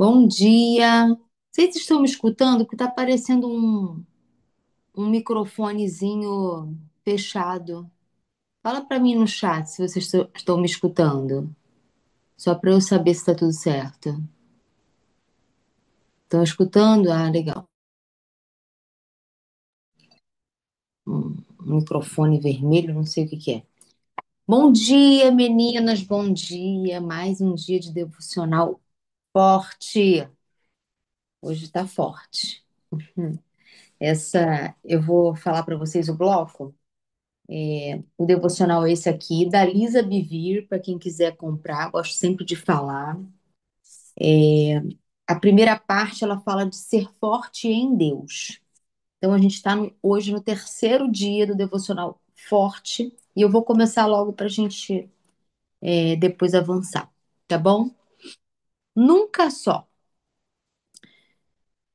Bom dia. Vocês estão me escutando? Que tá parecendo um microfonezinho fechado. Fala para mim no chat se vocês estão me escutando. Só para eu saber se está tudo certo. Estão escutando? Ah, legal. Um microfone vermelho, não sei o que que é. Bom dia, meninas. Bom dia. Mais um dia de devocional forte. Hoje tá forte. Eu vou falar para vocês o bloco. O devocional é esse aqui, da Lisa Bivir, para quem quiser comprar, gosto sempre de falar. A primeira parte, ela fala de ser forte em Deus. Então, a gente está hoje no terceiro dia do devocional forte, e eu vou começar logo para a gente depois avançar, tá bom? Nunca só.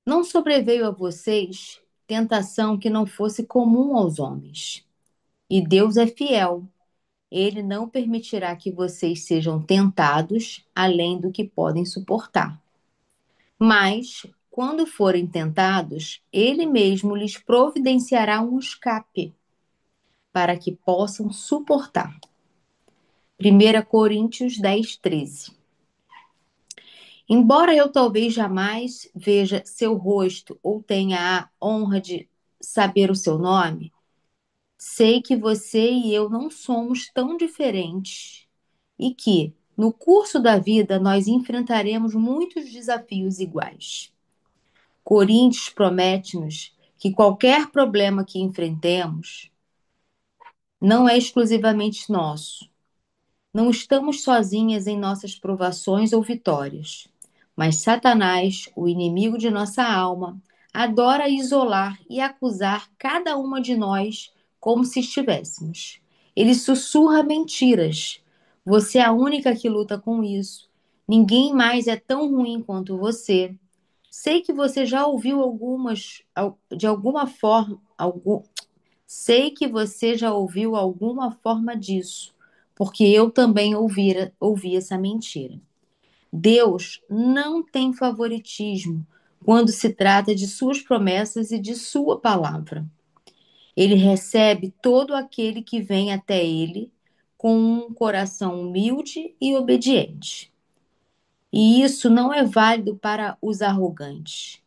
Não sobreveio a vocês tentação que não fosse comum aos homens. E Deus é fiel. Ele não permitirá que vocês sejam tentados além do que podem suportar. Mas, quando forem tentados, Ele mesmo lhes providenciará um escape para que possam suportar. 1 Coríntios 10, 13. Embora eu talvez jamais veja seu rosto ou tenha a honra de saber o seu nome, sei que você e eu não somos tão diferentes e que, no curso da vida, nós enfrentaremos muitos desafios iguais. Coríntios promete-nos que qualquer problema que enfrentemos não é exclusivamente nosso. Não estamos sozinhas em nossas provações ou vitórias. Mas Satanás, o inimigo de nossa alma, adora isolar e acusar cada uma de nós como se estivéssemos. Ele sussurra mentiras. Você é a única que luta com isso. Ninguém mais é tão ruim quanto você. Sei que você já ouviu de alguma forma, sei que você já ouviu alguma forma disso, porque eu também ouvi essa mentira. Deus não tem favoritismo quando se trata de suas promessas e de sua palavra. Ele recebe todo aquele que vem até ele com um coração humilde e obediente. E isso não é válido para os arrogantes,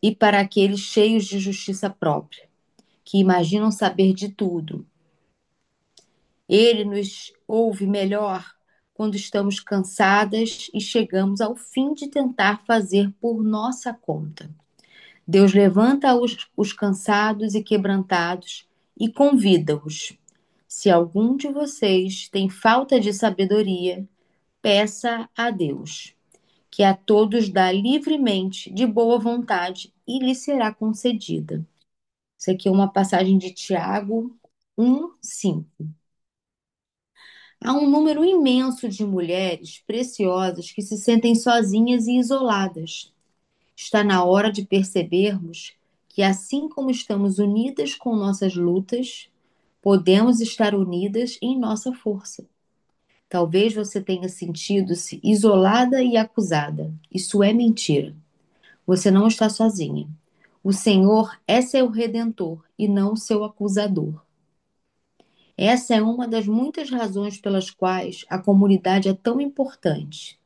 e para aqueles cheios de justiça própria, que imaginam saber de tudo. Ele nos ouve melhor quando estamos cansadas e chegamos ao fim de tentar fazer por nossa conta. Deus levanta os cansados e quebrantados e convida-os. Se algum de vocês tem falta de sabedoria, peça a Deus, que a todos dá livremente, de boa vontade, e lhe será concedida. Isso aqui é uma passagem de Tiago 1:5. Há um número imenso de mulheres preciosas que se sentem sozinhas e isoladas. Está na hora de percebermos que, assim como estamos unidas com nossas lutas, podemos estar unidas em nossa força. Talvez você tenha sentido-se isolada e acusada. Isso é mentira. Você não está sozinha. O Senhor é seu redentor e não seu acusador. Essa é uma das muitas razões pelas quais a comunidade é tão importante.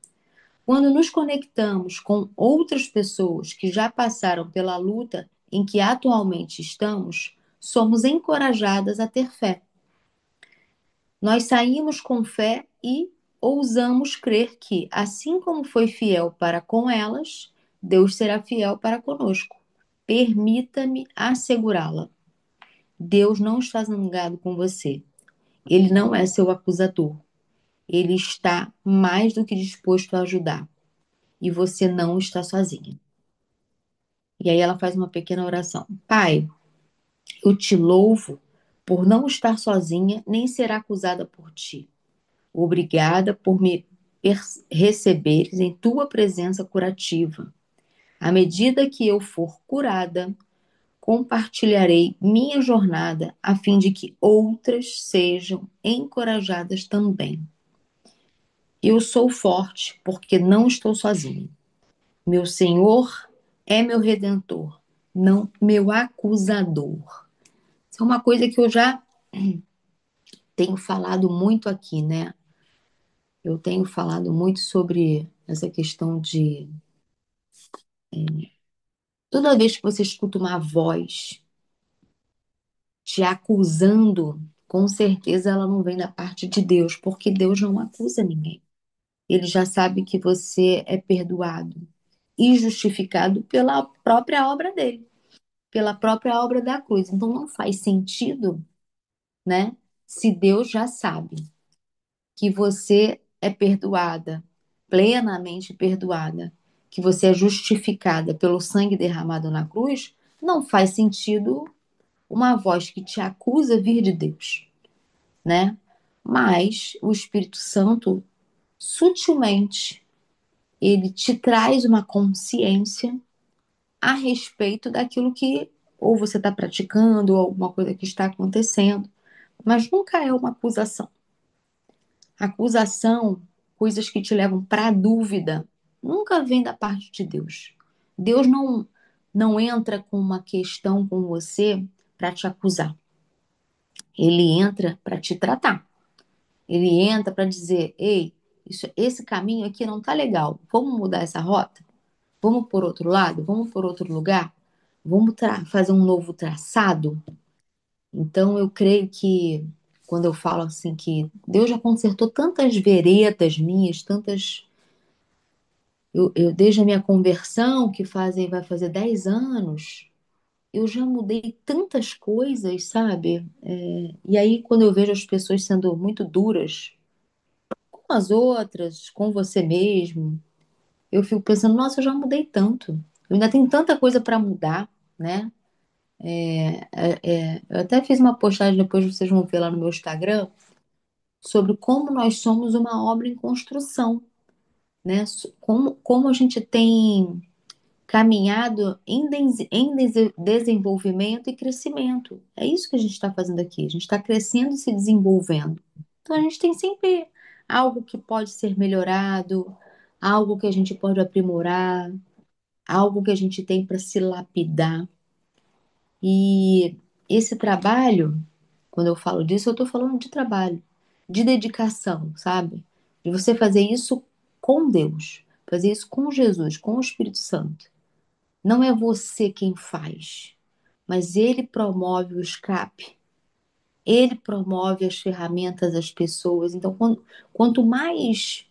Quando nos conectamos com outras pessoas que já passaram pela luta em que atualmente estamos, somos encorajadas a ter fé. Nós saímos com fé e ousamos crer que, assim como foi fiel para com elas, Deus será fiel para conosco. Permita-me assegurá-la. Deus não está zangado com você. Ele não é seu acusador. Ele está mais do que disposto a ajudar. E você não está sozinha. E aí ela faz uma pequena oração. Pai, eu te louvo por não estar sozinha nem ser acusada por ti. Obrigada por me receberes em tua presença curativa. À medida que eu for curada, compartilharei minha jornada a fim de que outras sejam encorajadas também. Eu sou forte porque não estou sozinha. Meu Senhor é meu redentor, não meu acusador. Isso é uma coisa que eu já tenho falado muito aqui, né? Eu tenho falado muito sobre essa questão de toda vez que você escuta uma voz te acusando, com certeza ela não vem da parte de Deus, porque Deus não acusa ninguém. Ele já sabe que você é perdoado e justificado pela própria obra dele, pela própria obra da cruz. Então não faz sentido, né? Se Deus já sabe que você é perdoada, plenamente perdoada, que você é justificada pelo sangue derramado na cruz, não faz sentido uma voz que te acusa vir de Deus, né? Mas o Espírito Santo, sutilmente, ele te traz uma consciência a respeito daquilo que ou você está praticando, ou alguma coisa que está acontecendo, mas nunca é uma acusação. Acusação, coisas que te levam para a dúvida, nunca vem da parte de Deus. Deus não entra com uma questão com você para te acusar. Ele entra para te tratar. Ele entra para dizer: ei, esse caminho aqui não tá legal. Vamos mudar essa rota? Vamos por outro lado? Vamos por outro lugar? Vamos fazer um novo traçado? Então, eu creio que quando eu falo assim que Deus já consertou tantas veredas minhas, tantas. Desde a minha conversão, que vai fazer 10 anos, eu já mudei tantas coisas, sabe? E aí, quando eu vejo as pessoas sendo muito duras com as outras, com você mesmo, eu fico pensando, nossa, eu já mudei tanto. Eu ainda tenho tanta coisa para mudar, né? Eu até fiz uma postagem, depois vocês vão ver lá no meu Instagram, sobre como nós somos uma obra em construção, né? Como a gente tem caminhado em desenvolvimento e crescimento. É isso que a gente está fazendo aqui. A gente está crescendo e se desenvolvendo. Então a gente tem sempre algo que pode ser melhorado, algo que a gente pode aprimorar, algo que a gente tem para se lapidar. E esse trabalho, quando eu falo disso, eu estou falando de trabalho, de dedicação, sabe? De você fazer isso com Deus, fazer isso com Jesus, com o Espírito Santo. Não é você quem faz, mas ele promove o escape, ele promove as ferramentas às pessoas. Então, quanto mais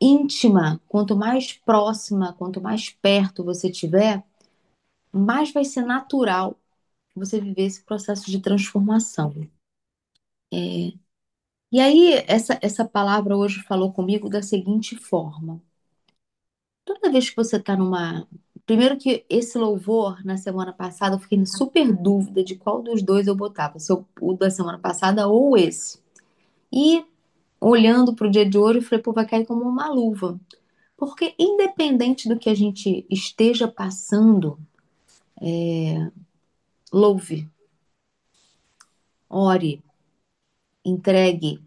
íntima, quanto mais próxima, quanto mais perto você tiver, mais vai ser natural você viver esse processo de transformação. E aí, essa palavra hoje falou comigo da seguinte forma: toda vez que você está numa. Primeiro que esse louvor, na semana passada, eu fiquei em super dúvida de qual dos dois eu botava, se o da semana passada ou esse. E olhando para o dia de hoje, eu falei, pô, vai cair como uma luva. Porque independente do que a gente esteja passando, louve, ore, entregue,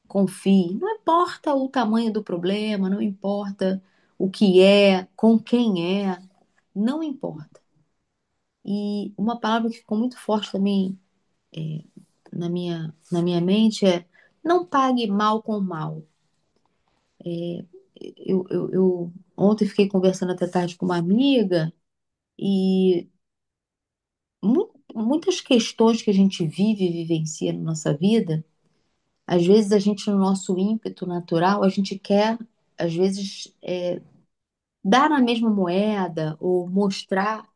confie. Não importa o tamanho do problema, não importa o que é, com quem é, não importa. E uma palavra que ficou muito forte também na minha mente é não pague mal com mal. Ontem fiquei conversando até tarde com uma amiga e muitas questões que a gente vive e vivencia na nossa vida, às vezes a gente, no nosso ímpeto natural, a gente quer, às vezes, dar na mesma moeda ou mostrar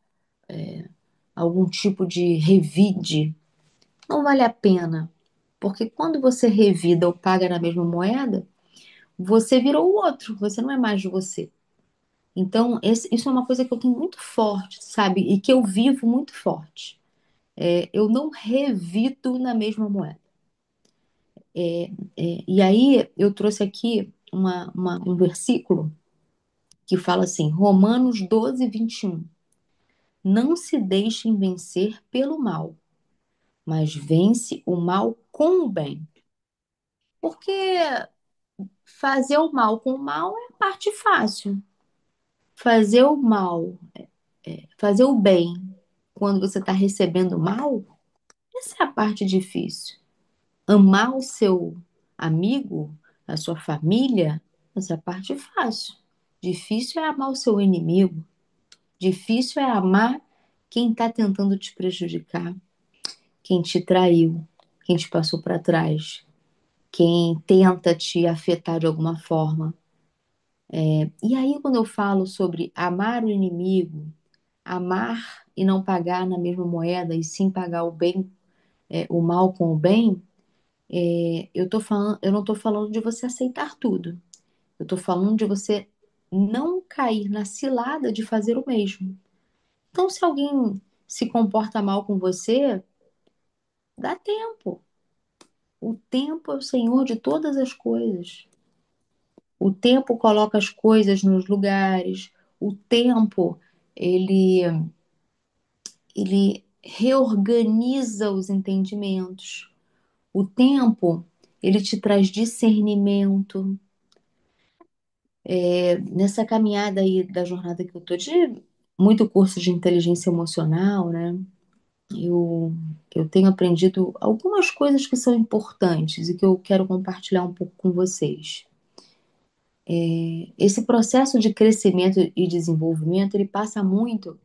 algum tipo de revide. Não vale a pena, porque quando você revida ou paga na mesma moeda, você virou o outro, você não é mais você. Então, isso é uma coisa que eu tenho muito forte, sabe? E que eu vivo muito forte. Eu não revido na mesma moeda. E aí, eu trouxe aqui um versículo que fala assim, Romanos 12, 21. Não se deixem vencer pelo mal, mas vence o mal com o bem. Porque fazer o mal com o mal é a parte fácil. fazer o mal, fazer o bem quando você está recebendo mal, essa é a parte difícil. Amar o seu amigo, a sua família, essa é a parte fácil. Difícil é amar o seu inimigo. Difícil é amar quem está tentando te prejudicar, quem te traiu, quem te passou para trás, quem tenta te afetar de alguma forma. E aí, quando eu falo sobre amar o inimigo, amar e não pagar na mesma moeda, e sim pagar o bem, o mal com o bem, eu não estou falando de você aceitar tudo. Eu estou falando de você não cair na cilada de fazer o mesmo. Então, se alguém se comporta mal com você, dá tempo. O tempo é o senhor de todas as coisas. O tempo coloca as coisas nos lugares. O tempo, ele, ele reorganiza os entendimentos. O tempo, ele te traz discernimento. Nessa caminhada aí da jornada que eu tô de muito curso de inteligência emocional, né? Eu, eu tenho aprendido algumas coisas que são importantes e que eu quero compartilhar um pouco com vocês. Esse processo de crescimento e desenvolvimento, ele passa muito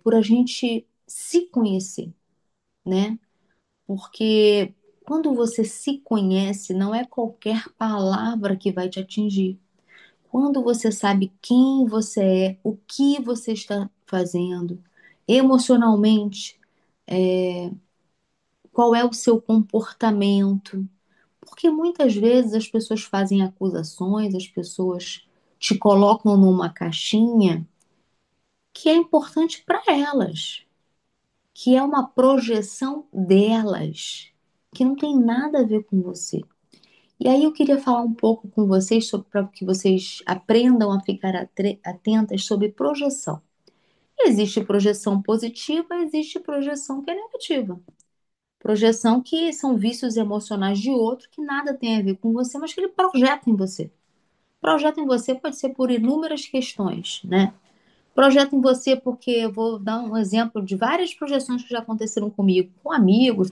por a gente se conhecer, né? Porque quando você se conhece, não é qualquer palavra que vai te atingir. Quando você sabe quem você é, o que você está fazendo, emocionalmente, qual é o seu comportamento. Porque muitas vezes as pessoas fazem acusações, as pessoas te colocam numa caixinha que é importante para elas, que é uma projeção delas, que não tem nada a ver com você. E aí eu queria falar um pouco com vocês sobre para que vocês aprendam a ficar atentas sobre projeção. Existe projeção positiva, existe projeção que é negativa. Projeção que são vícios emocionais de outro que nada tem a ver com você, mas que ele projeta em você. Projeta em você pode ser por inúmeras questões, né? Projeta em você porque eu vou dar um exemplo de várias projeções que já aconteceram comigo, com amigos,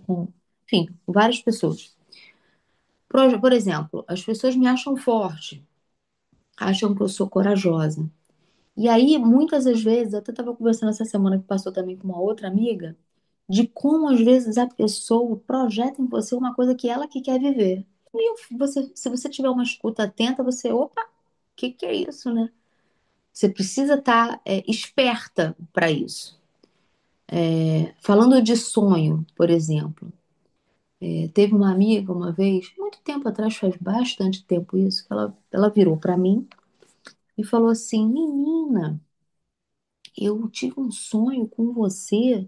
enfim, com várias pessoas. Por exemplo, as pessoas me acham forte, acham que eu sou corajosa. E aí, muitas das vezes, eu até estava conversando essa semana que passou também com uma outra amiga, de como às vezes a pessoa projeta em você uma coisa que ela que quer viver. Se você tiver uma escuta atenta, você, opa, o que é isso, né? Você precisa estar esperta para isso. Falando de sonho, por exemplo, teve uma amiga uma vez, muito tempo atrás, faz bastante tempo isso, que ela virou para mim e falou assim: Menina, eu tive um sonho com você,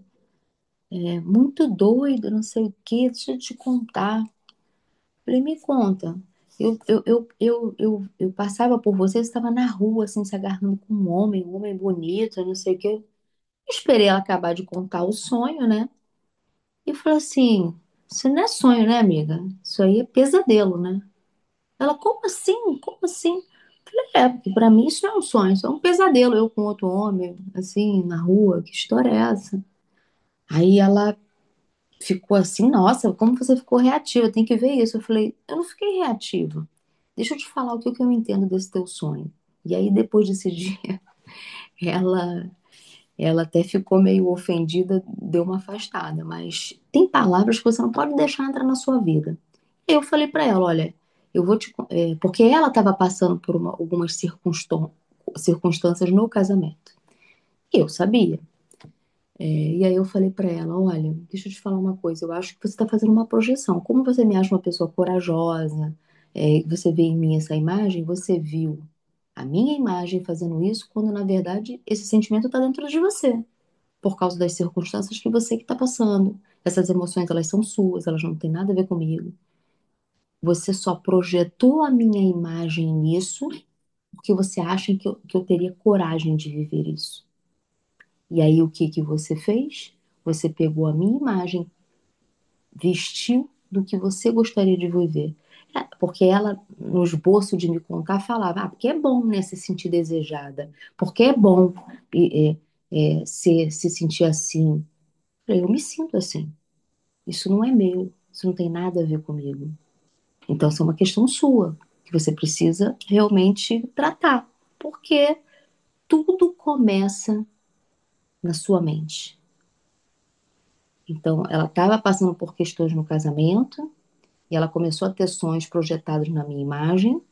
muito doido, não sei o quê, deixa eu te contar. Falei, me conta. Eu passava por você, você estava na rua, assim, se agarrando com um homem bonito, não sei o quê. Esperei ela acabar de contar o sonho, né? E falei assim: Isso não é sonho, né, amiga? Isso aí é pesadelo, né? Ela, como assim? Como assim? Falei, porque pra mim isso não é um sonho, isso é um pesadelo. Eu com outro homem, assim, na rua, que história é essa? Aí ela ficou assim, nossa, como você ficou reativa? Tem que ver isso. Eu falei, eu não fiquei reativa. Deixa eu te falar o que eu entendo desse teu sonho. E aí, depois desse dia, ela, ela até ficou meio ofendida, deu uma afastada. Mas tem palavras que você não pode deixar entrar na sua vida. Eu falei pra ela, olha, eu vou te... porque ela estava passando por algumas circunstâncias no casamento. Eu sabia. E aí eu falei pra ela, olha, deixa eu te falar uma coisa, eu acho que você está fazendo uma projeção. Como você me acha uma pessoa corajosa, você vê em mim essa imagem, você viu a minha imagem fazendo isso, quando na verdade esse sentimento está dentro de você, por causa das circunstâncias que você que está passando. Essas emoções, elas são suas, elas não têm nada a ver comigo. Você só projetou a minha imagem nisso porque você acha que eu teria coragem de viver isso. E aí o que que você fez? Você pegou a minha imagem, vestiu do que você gostaria de viver. Porque ela, no esboço de me contar, falava, porque é bom, né, se sentir desejada, porque é bom se sentir assim. Eu me sinto assim. Isso não é meu, isso não tem nada a ver comigo. Então, isso é uma questão sua, que você precisa realmente tratar, porque tudo começa na sua mente. Então, ela estava passando por questões no casamento, e ela começou a ter sonhos projetados na minha imagem.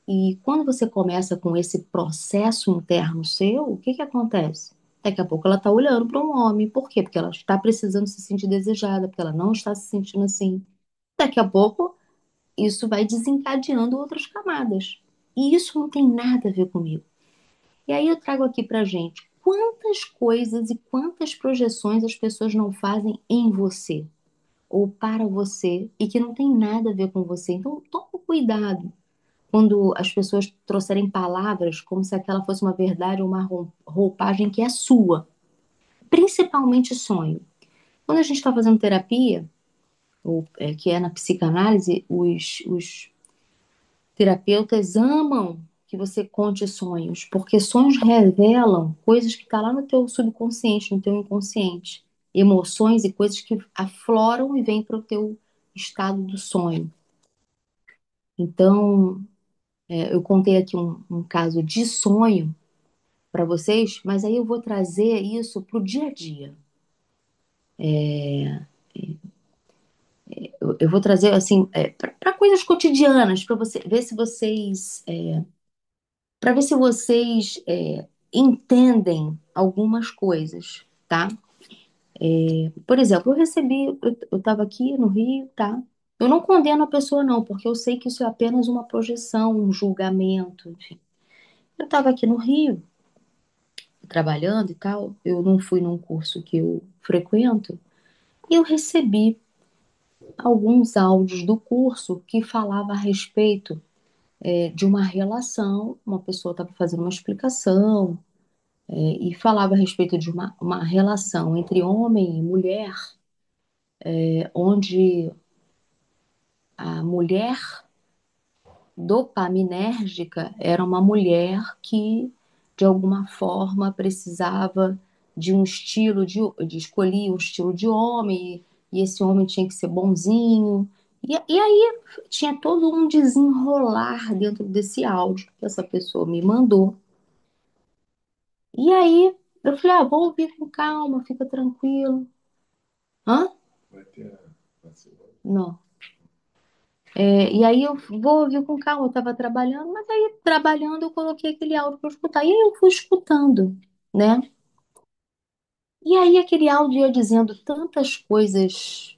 E quando você começa com esse processo interno seu, o que que acontece? Daqui a pouco ela está olhando para um homem. Por quê? Porque ela está precisando se sentir desejada, porque ela não está se sentindo assim. Daqui a pouco, isso vai desencadeando outras camadas. E isso não tem nada a ver comigo. E aí eu trago aqui pra gente quantas coisas e quantas projeções as pessoas não fazem em você ou para você e que não tem nada a ver com você. Então, toma cuidado quando as pessoas trouxerem palavras como se aquela fosse uma verdade ou uma roupagem que é sua, principalmente sonho. Quando a gente está fazendo terapia, ou que é na psicanálise, os terapeutas amam que você conte sonhos, porque sonhos revelam coisas que estão lá no teu subconsciente, no teu inconsciente, emoções e coisas que afloram e vêm para o teu estado do sonho. Então, eu contei aqui um caso de sonho para vocês, mas aí eu vou trazer isso para o dia a dia. Eu vou trazer assim para coisas cotidianas, para você ver se vocês, para ver se vocês entendem algumas coisas, tá? Por exemplo, eu estava aqui no Rio, tá? Eu não condeno a pessoa não, porque eu sei que isso é apenas uma projeção, um julgamento, enfim. Eu estava aqui no Rio trabalhando e tal. Eu não fui num curso que eu frequento. E eu recebi alguns áudios do curso que falava a respeito de uma relação, uma pessoa estava fazendo uma explicação e falava a respeito de uma relação entre homem e mulher, onde a mulher dopaminérgica era uma mulher que, de alguma forma, precisava de um estilo de escolher um estilo de homem, e esse homem tinha que ser bonzinho. E aí tinha todo um desenrolar dentro desse áudio que essa pessoa me mandou. E aí eu falei, vou ouvir com calma, fica tranquilo. Hã? Não. E aí eu vou ouvir com calma, eu estava trabalhando, mas aí trabalhando eu coloquei aquele áudio para escutar. E aí eu fui escutando, né? E aí aquele áudio ia dizendo tantas coisas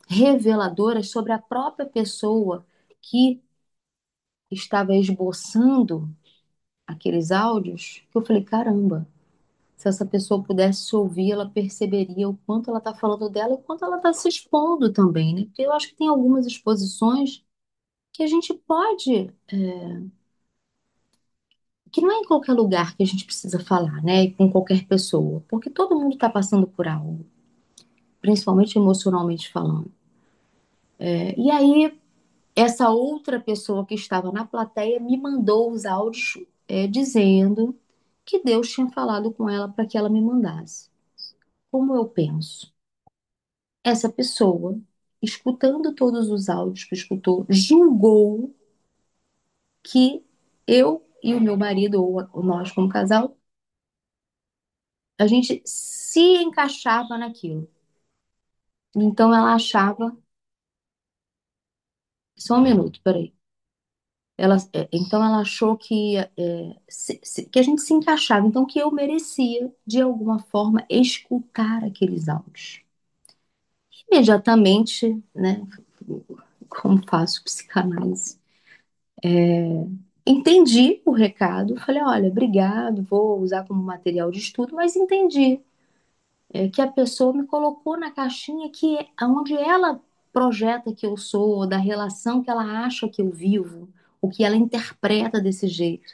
reveladoras sobre a própria pessoa que estava esboçando aqueles áudios, que eu falei, caramba, se essa pessoa pudesse ouvir, ela perceberia o quanto ela está falando dela e o quanto ela está se expondo também, né? Porque eu acho que tem algumas exposições que a gente pode que não é em qualquer lugar que a gente precisa falar, né? Com qualquer pessoa, porque todo mundo está passando por algo, principalmente emocionalmente falando. E aí, essa outra pessoa que estava na plateia me mandou os áudios, dizendo que Deus tinha falado com ela para que ela me mandasse. Como eu penso? Essa pessoa, escutando todos os áudios que escutou, julgou que eu e o meu marido, ou nós como casal, a gente se encaixava naquilo. Então ela achava, só um minuto, peraí. Então ela achou que, que a gente se encaixava, então que eu merecia, de alguma forma, escutar aqueles áudios. Imediatamente, né, como faço psicanálise, entendi o recado, falei, olha, obrigado, vou usar como material de estudo, mas entendi que a pessoa me colocou na caixinha que é onde ela projeta que eu sou, da relação que ela acha que eu vivo, o que ela interpreta desse jeito.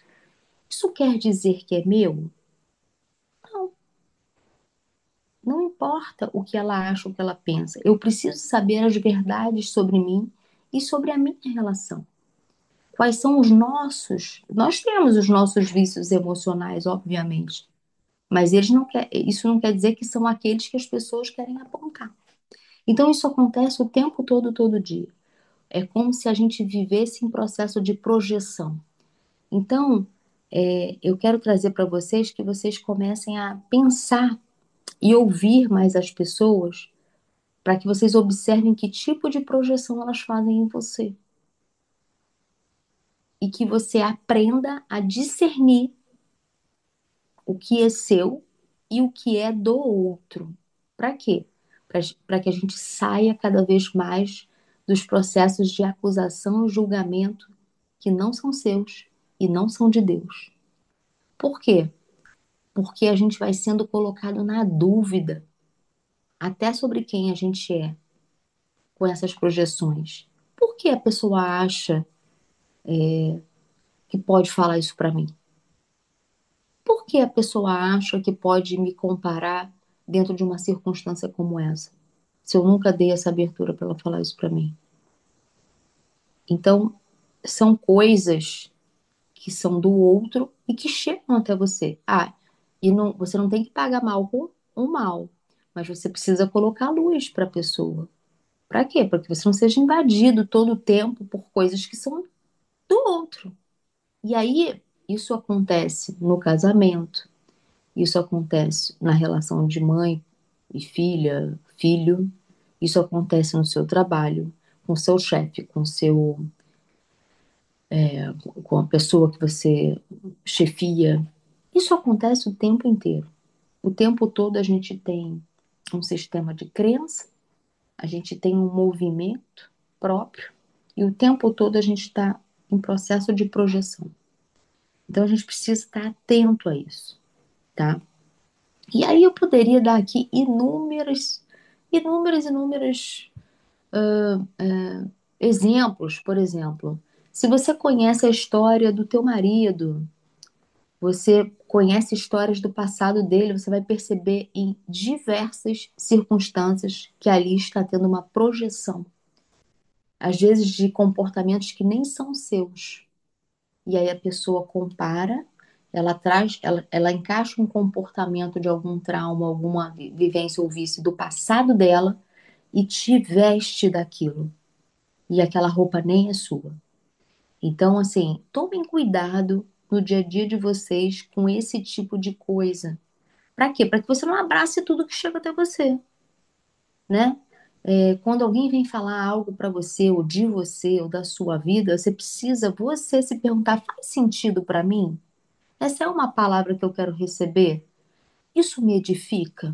Isso quer dizer que é meu? Não, não importa o que ela acha, o que ela pensa. Eu preciso saber as verdades sobre mim e sobre a minha relação. Quais são os nossos? Nós temos os nossos vícios emocionais, obviamente, mas isso não quer dizer que são aqueles que as pessoas querem apontar. Então isso acontece o tempo todo, todo dia. É como se a gente vivesse em processo de projeção. Então, eu quero trazer para vocês que vocês comecem a pensar e ouvir mais as pessoas para que vocês observem que tipo de projeção elas fazem em você e que você aprenda a discernir o que é seu e o que é do outro. Para quê? Para que a gente saia cada vez mais dos processos de acusação e julgamento que não são seus e não são de Deus. Por quê? Porque a gente vai sendo colocado na dúvida até sobre quem a gente é com essas projeções. Por que a pessoa acha que pode falar isso para mim? Por que a pessoa acha que pode me comparar dentro de uma circunstância como essa? Se eu nunca dei essa abertura para ela falar isso para mim. Então, são coisas que são do outro e que chegam até você. E não, você não tem que pagar mal com um mal, mas você precisa colocar luz para a pessoa. Para quê? Para que você não seja invadido todo o tempo por coisas que são do outro. E aí, isso acontece no casamento, isso acontece na relação de mãe e filha, filho, isso acontece no seu trabalho, com seu chefe, com a pessoa que você chefia. Isso acontece o tempo inteiro. O tempo todo a gente tem um sistema de crença, a gente tem um movimento próprio e o tempo todo a gente está em processo de projeção. Então a gente precisa estar atento a isso, tá? E aí eu poderia dar aqui inúmeras exemplos. Por exemplo, se você conhece a história do teu marido, você conhece histórias do passado dele, você vai perceber em diversas circunstâncias que ali está tendo uma projeção, às vezes de comportamentos que nem são seus. E aí a pessoa compara, ela encaixa um comportamento de algum trauma, alguma vivência ou vício do passado dela e te veste daquilo. E aquela roupa nem é sua. Então, assim, tomem cuidado no dia a dia de vocês com esse tipo de coisa. Para quê? Para que você não abrace tudo que chega até você, né? Quando alguém vem falar algo para você, ou de você, ou da sua vida, você se perguntar: faz sentido para mim? Essa é uma palavra que eu quero receber? Isso me edifica?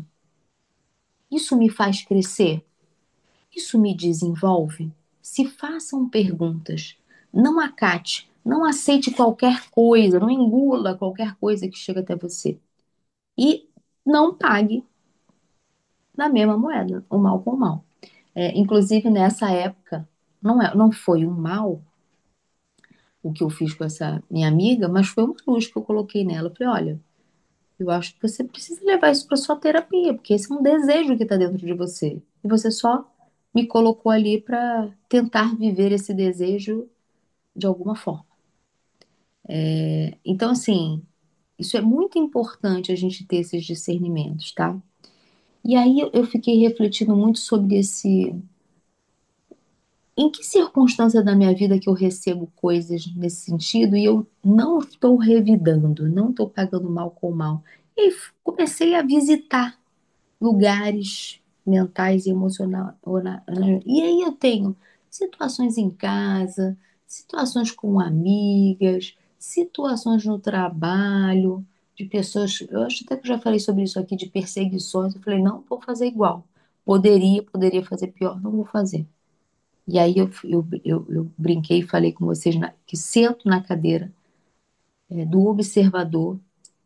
Isso me faz crescer? Isso me desenvolve? Se façam perguntas. Não acate, não aceite qualquer coisa, não engula qualquer coisa que chega até você. E não pague na mesma moeda, o mal com o mal. Inclusive, nessa época, não foi um mal o que eu fiz com essa minha amiga, mas foi uma luz que eu coloquei nela. Eu falei: olha, eu acho que você precisa levar isso para sua terapia, porque esse é um desejo que está dentro de você. E você só me colocou ali para tentar viver esse desejo de alguma forma. Então, assim, isso é muito importante a gente ter esses discernimentos, tá? E aí eu fiquei refletindo muito sobre esse. Em que circunstância da minha vida que eu recebo coisas nesse sentido e eu não estou revidando, não estou pagando mal com mal? E comecei a visitar lugares mentais e emocionais. E aí eu tenho situações em casa, situações com amigas, situações no trabalho, de pessoas. Eu acho até que eu já falei sobre isso aqui, de perseguições. Eu falei: não vou fazer igual. Poderia fazer pior, não vou fazer. E aí eu brinquei e falei com vocês que sento na cadeira do observador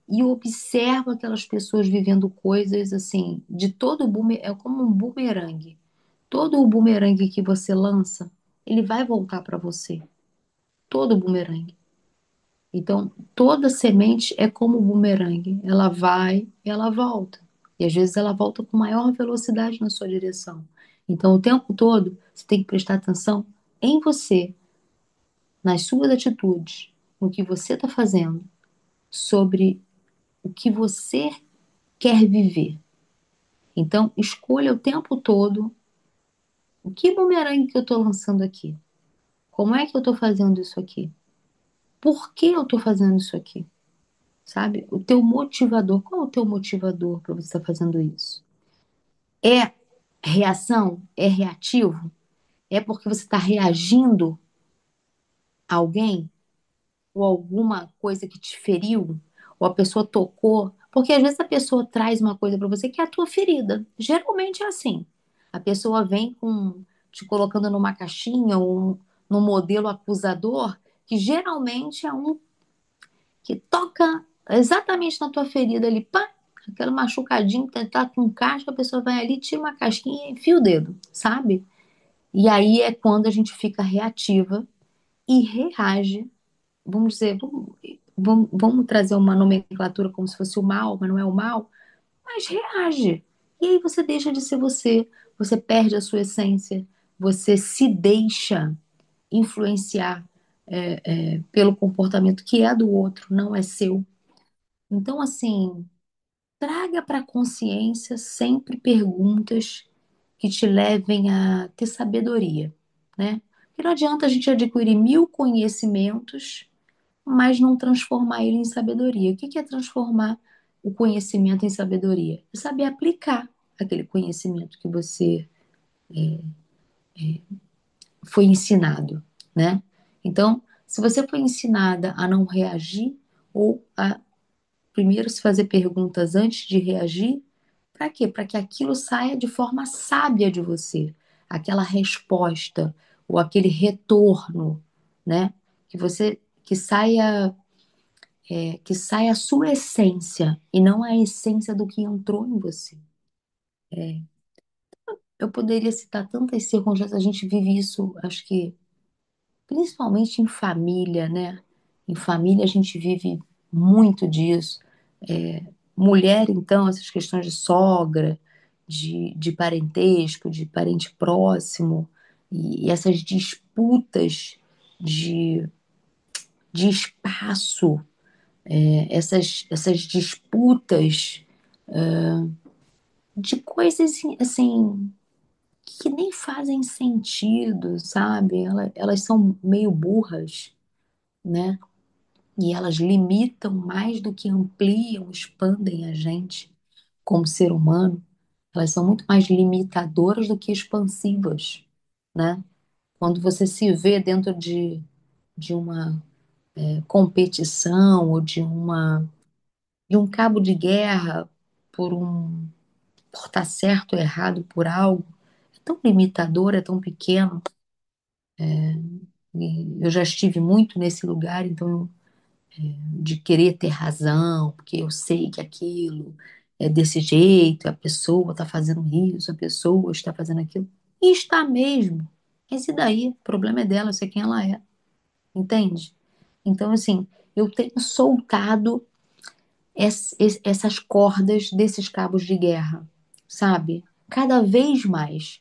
e observo aquelas pessoas vivendo coisas assim, de todo é como um bumerangue. Todo o bumerangue que você lança, ele vai voltar para você. Todo bumerangue. Então, toda semente é como bumerangue. Ela vai e ela volta. E às vezes ela volta com maior velocidade na sua direção. Então, o tempo todo, você tem que prestar atenção em você, nas suas atitudes, no que você está fazendo, sobre o que você quer viver. Então, escolha o tempo todo o que bumerangue que eu estou lançando aqui. Como é que eu estou fazendo isso aqui? Por que eu estou fazendo isso aqui? Sabe? O teu motivador. Qual é o teu motivador para você estar fazendo isso? É reação? É reativo? É porque você está reagindo a alguém? Ou alguma coisa que te feriu? Ou a pessoa tocou? Porque às vezes a pessoa traz uma coisa para você que é a tua ferida. Geralmente é assim. A pessoa vem com te colocando numa caixinha ou num modelo acusador, que geralmente é um que toca exatamente na tua ferida ali, pá, aquele machucadinho que tá com casca, a pessoa vai ali, tira uma casquinha e enfia o dedo, sabe? E aí é quando a gente fica reativa e reage, vamos dizer, vamos trazer uma nomenclatura como se fosse o mal, mas não é o mal, mas reage. E aí você deixa de ser você, você perde a sua essência, você se deixa influenciar pelo comportamento que é do outro, não é seu. Então, assim, traga para a consciência sempre perguntas que te levem a ter sabedoria, né? Porque não adianta a gente adquirir mil conhecimentos, mas não transformar ele em sabedoria. O que que é transformar o conhecimento em sabedoria? É saber aplicar aquele conhecimento que você foi ensinado, né? Então, se você foi ensinada a não reagir ou a primeiro se fazer perguntas antes de reagir, para quê? Para que aquilo saia de forma sábia de você, aquela resposta ou aquele retorno, né? Que saia a sua essência e não a essência do que entrou em você. Eu poderia citar tantas circunstâncias, a gente vive isso, acho que principalmente em família, né? Em família a gente vive muito disso. Mulher, então, essas questões de sogra, de parentesco, de parente próximo, e essas disputas de, de espaço, essas disputas de coisas assim que nem fazem sentido, sabe? Elas são meio burras, né? E elas limitam mais do que ampliam, expandem a gente como ser humano. Elas são muito mais limitadoras do que expansivas, né? Quando você se vê dentro de uma competição ou de um cabo de guerra por estar certo ou errado por algo, é tão limitador, é tão pequeno. E eu já estive muito nesse lugar, então de querer ter razão, porque eu sei que aquilo é desse jeito, a pessoa está fazendo isso, a pessoa está fazendo aquilo. E está mesmo. Mas e daí? O problema é dela, eu sei quem ela é. Entende? Então, assim, eu tenho soltado essas cordas desses cabos de guerra, sabe? Cada vez mais.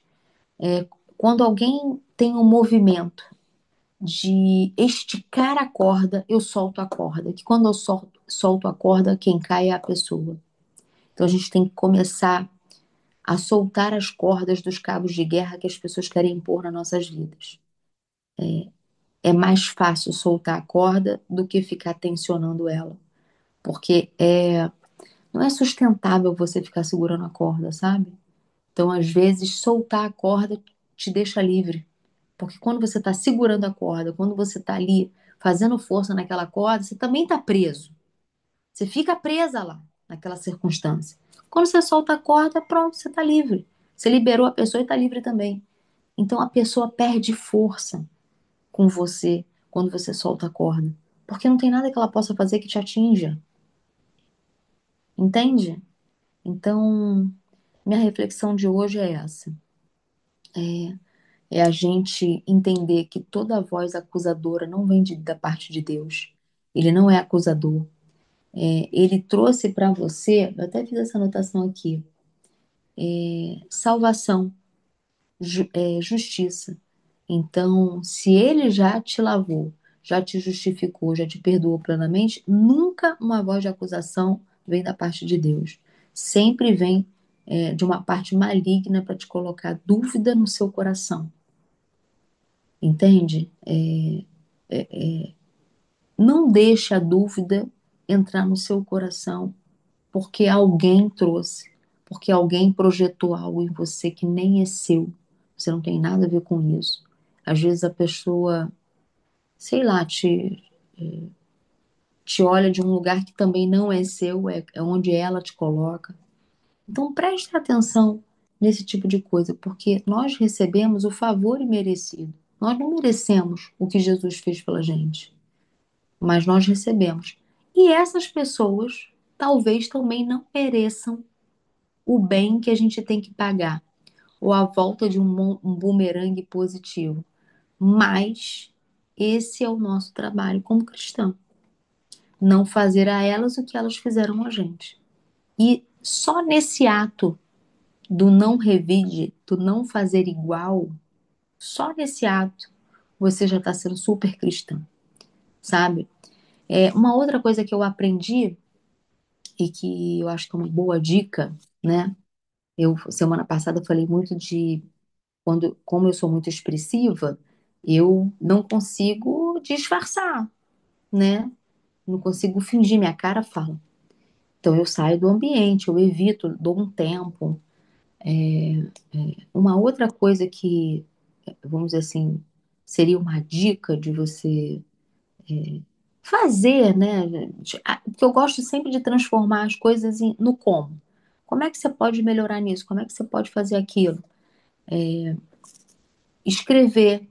Quando alguém tem um movimento de esticar a corda, eu solto a corda. Que quando eu solto a corda, quem cai é a pessoa. Então a gente tem que começar a soltar as cordas dos cabos de guerra que as pessoas querem impor nas nossas vidas. É mais fácil soltar a corda do que ficar tensionando ela, porque não é sustentável você ficar segurando a corda, sabe? Então, às vezes, soltar a corda te deixa livre. Porque quando você está segurando a corda, quando você está ali fazendo força naquela corda, você também está preso. Você fica presa lá, naquela circunstância. Quando você solta a corda, pronto, você está livre. Você liberou a pessoa e está livre também. Então a pessoa perde força com você quando você solta a corda. Porque não tem nada que ela possa fazer que te atinja. Entende? Então, minha reflexão de hoje é essa. É a gente entender que toda voz acusadora não vem da parte de Deus. Ele não é acusador. Ele trouxe para você, eu até fiz essa anotação aqui, salvação, justiça. Então, se ele já te lavou, já te justificou, já te perdoou plenamente, nunca uma voz de acusação vem da parte de Deus. Sempre vem, de uma parte maligna para te colocar dúvida no seu coração. Entende? Não deixe a dúvida entrar no seu coração porque alguém trouxe, porque alguém projetou algo em você que nem é seu. Você não tem nada a ver com isso. Às vezes a pessoa, sei lá, te olha de um lugar que também não é seu, é onde ela te coloca. Então preste atenção nesse tipo de coisa, porque nós recebemos o favor imerecido. Nós não merecemos o que Jesus fez pela gente, mas nós recebemos. E essas pessoas talvez também não mereçam o bem que a gente tem que pagar, ou a volta de um bumerangue positivo. Mas esse é o nosso trabalho como cristão. Não fazer a elas o que elas fizeram a gente. E só nesse ato do não revide, do não fazer igual, só nesse ato você já está sendo super cristão, sabe? Uma outra coisa que eu aprendi e que eu acho que é uma boa dica, né? Eu semana passada eu falei muito de como eu sou muito expressiva, eu não consigo disfarçar, né? Não consigo fingir, minha cara fala. Então eu saio do ambiente, eu evito, dou um tempo. Uma outra coisa que, vamos dizer assim, seria uma dica de você fazer, né? Porque eu gosto sempre de transformar as coisas no como. Como é que você pode melhorar nisso? Como é que você pode fazer aquilo? Escrever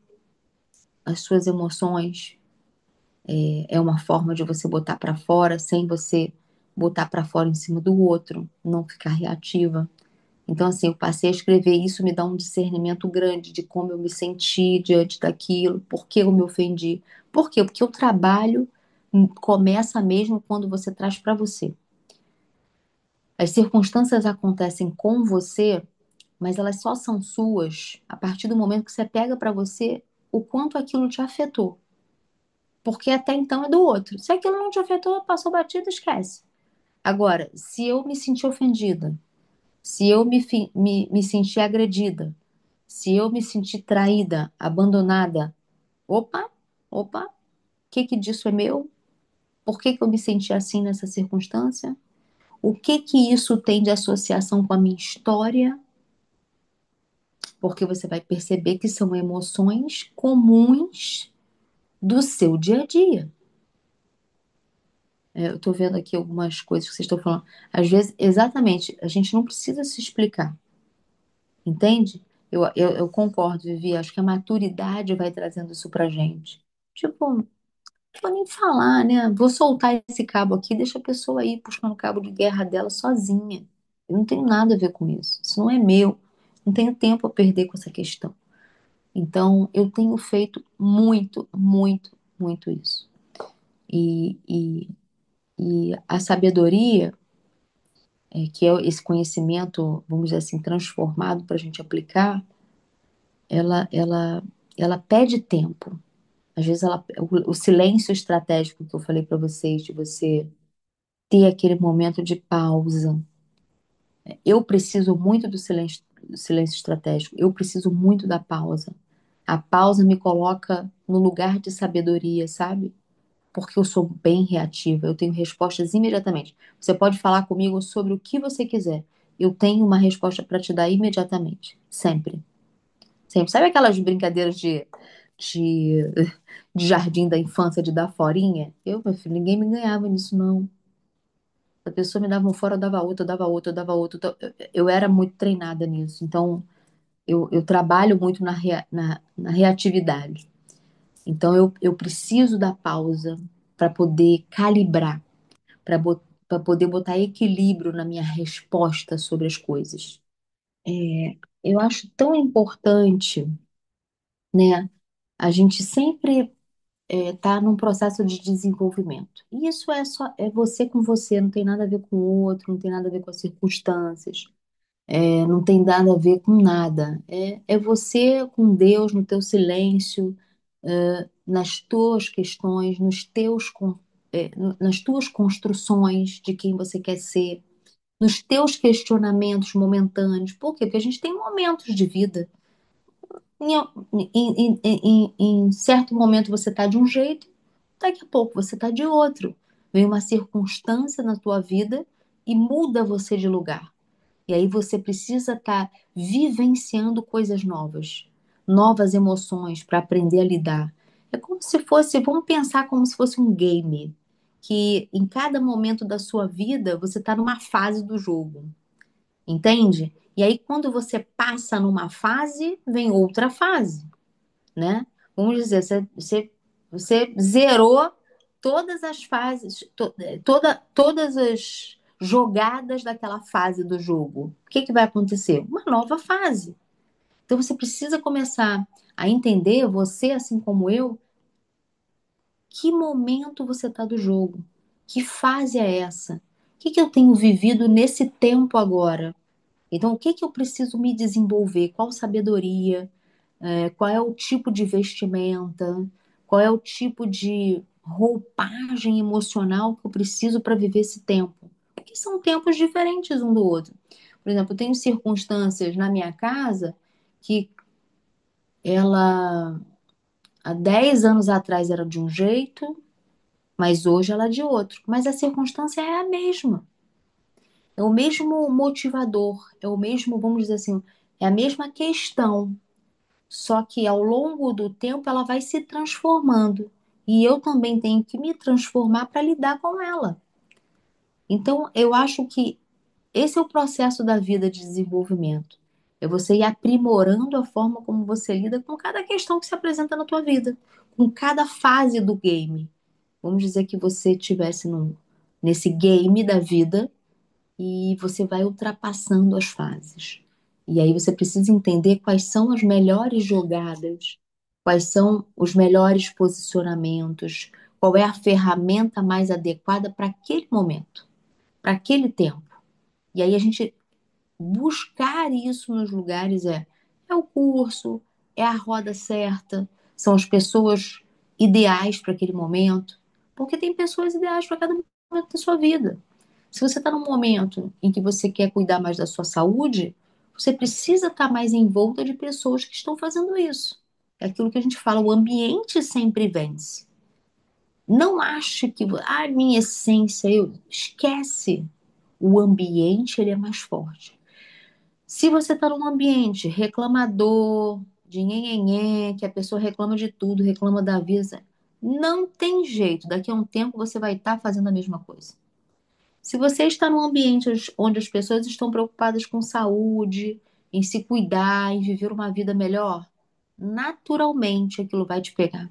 as suas emoções é uma forma de você botar para fora sem você botar para fora em cima do outro, não ficar reativa. Então, assim, eu passei a escrever isso, me dá um discernimento grande de como eu me senti diante daquilo, por que eu me ofendi. Por quê? Porque o trabalho começa mesmo quando você traz para você. As circunstâncias acontecem com você, mas elas só são suas a partir do momento que você pega para você o quanto aquilo te afetou. Porque até então é do outro. Se aquilo não te afetou, passou batido, esquece. Agora, se eu me senti ofendida, se eu me senti agredida, se eu me senti traída, abandonada, opa, opa, o que que disso é meu? Por que que eu me senti assim nessa circunstância? O que que isso tem de associação com a minha história? Porque você vai perceber que são emoções comuns do seu dia a dia. Eu tô vendo aqui algumas coisas que vocês estão falando. Às vezes, exatamente, a gente não precisa se explicar, entende? Eu concordo, Vivi. Acho que a maturidade vai trazendo isso pra gente. Tipo, não vou nem falar, né? Vou soltar esse cabo aqui, deixa a pessoa aí puxando o cabo de guerra dela sozinha. Eu não tenho nada a ver com isso. Isso não é meu. Não tenho tempo a perder com essa questão. Então, eu tenho feito muito, muito, muito isso. E, e, e a sabedoria, que é esse conhecimento, vamos dizer assim, transformado para a gente aplicar, ela, ela, ela pede tempo. Às vezes o silêncio estratégico que eu falei para vocês, de você ter aquele momento de pausa. Eu preciso muito do silêncio estratégico. Eu preciso muito da pausa. A pausa me coloca no lugar de sabedoria, sabe? Porque eu sou bem reativa, eu tenho respostas imediatamente. Você pode falar comigo sobre o que você quiser. Eu tenho uma resposta para te dar imediatamente, sempre. Sempre. Sabe aquelas brincadeiras de, de jardim da infância, de dar forinha? Meu filho, ninguém me ganhava nisso, não. A pessoa me dava um fora, eu dava outro, eu dava outro, eu dava outro. Então, eu era muito treinada nisso. Então, eu trabalho muito na reatividade. Então, eu preciso da pausa para poder calibrar, para poder botar equilíbrio na minha resposta sobre as coisas. Eu acho tão importante, né? A gente sempre tá num processo de desenvolvimento. E isso é você com você, não tem nada a ver com o outro, não tem nada a ver com as circunstâncias. Não tem nada a ver com nada. É você com Deus no teu silêncio, nas tuas questões, nas tuas construções de quem você quer ser, nos teus questionamentos momentâneos. Por quê? Porque a gente tem momentos de vida. Em certo momento você está de um jeito, daqui a pouco você está de outro. Vem uma circunstância na tua vida e muda você de lugar. E aí você precisa estar vivenciando coisas novas, novas emoções para aprender a lidar. É como se fosse, vamos pensar como se fosse um game, que em cada momento da sua vida você está numa fase do jogo, entende? E aí quando você passa numa fase, vem outra fase, né? Vamos dizer, você zerou todas as fases, todas as jogadas daquela fase do jogo. O que que vai acontecer? Uma nova fase. Então você precisa começar a entender, você assim como eu, que momento você está do jogo, que fase é essa, o que que eu tenho vivido nesse tempo agora. Então, o que que eu preciso me desenvolver? Qual sabedoria? Qual é o tipo de vestimenta, qual é o tipo de roupagem emocional que eu preciso para viver esse tempo. Porque são tempos diferentes um do outro. Por exemplo, eu tenho circunstâncias na minha casa que ela há 10 anos atrás era de um jeito, mas hoje ela é de outro. Mas a circunstância é a mesma. É o mesmo motivador, é o mesmo, vamos dizer assim, é a mesma questão. Só que ao longo do tempo ela vai se transformando. E eu também tenho que me transformar para lidar com ela. Então, eu acho que esse é o processo da vida de desenvolvimento. É você ir aprimorando a forma como você lida com cada questão que se apresenta na tua vida, com cada fase do game. Vamos dizer que você estivesse nesse game da vida e você vai ultrapassando as fases. E aí você precisa entender quais são as melhores jogadas, quais são os melhores posicionamentos, qual é a ferramenta mais adequada para aquele momento, para aquele tempo. E aí a gente buscar isso nos lugares é o curso, é a roda certa, são as pessoas ideais para aquele momento, porque tem pessoas ideais para cada momento da sua vida. Se você está num momento em que você quer cuidar mais da sua saúde, você precisa estar mais em volta de pessoas que estão fazendo isso. É aquilo que a gente fala, o ambiente sempre vence. Não ache que, minha essência, eu esquece. O ambiente, ele é mais forte. Se você está num ambiente reclamador, de nhenhenhé, que a pessoa reclama de tudo, reclama da vida, não tem jeito. Daqui a um tempo você vai estar fazendo a mesma coisa. Se você está num ambiente onde as pessoas estão preocupadas com saúde, em se cuidar, em viver uma vida melhor, naturalmente aquilo vai te pegar.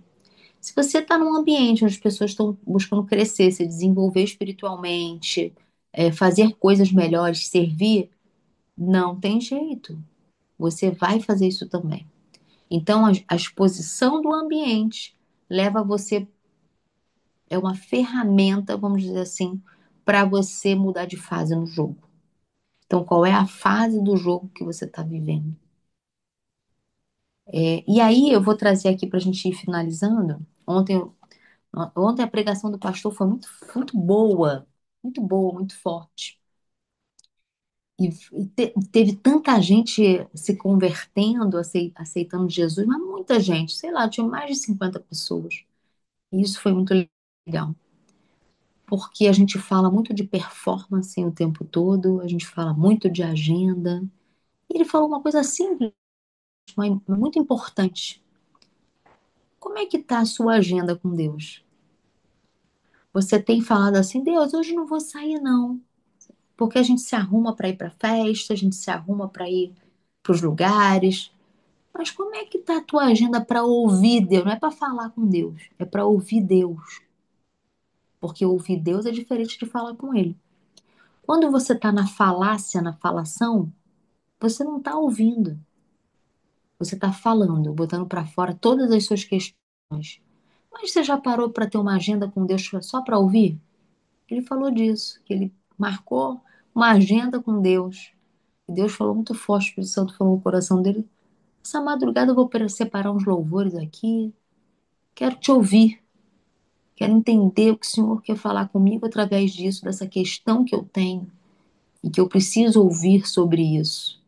Se você está num ambiente onde as pessoas estão buscando crescer, se desenvolver espiritualmente, fazer coisas melhores, servir, não tem jeito. Você vai fazer isso também. Então, a exposição do ambiente leva você, é uma ferramenta, vamos dizer assim, para você mudar de fase no jogo. Então, qual é a fase do jogo que você está vivendo? E aí, eu vou trazer aqui para a gente ir finalizando. Ontem a pregação do pastor foi muito boa, muito boa, muito forte. Teve tanta gente se convertendo, aceitando Jesus, mas muita gente, sei lá, tinha mais de 50 pessoas. E isso foi muito legal, porque a gente fala muito de performance o tempo todo, a gente fala muito de agenda. E ele falou uma coisa simples, mas muito importante. Como é que tá a sua agenda com Deus? Você tem falado assim, Deus, hoje não vou sair não, porque a gente se arruma para ir para festa, a gente se arruma para ir para os lugares. Mas como é que tá a tua agenda para ouvir Deus? Não é para falar com Deus, é para ouvir Deus. Porque ouvir Deus é diferente de falar com Ele. Quando você está na falácia, na falação, você não está ouvindo. Você está falando, botando para fora todas as suas questões. Mas você já parou para ter uma agenda com Deus só para ouvir? Ele falou disso, que ele marcou uma agenda com Deus E Deus falou muito forte, o Espírito Santo falou no coração dele. Essa madrugada eu vou separar uns louvores aqui. Quero te ouvir. Quero entender o que o Senhor quer falar comigo através disso, dessa questão que eu tenho e que eu preciso ouvir sobre isso.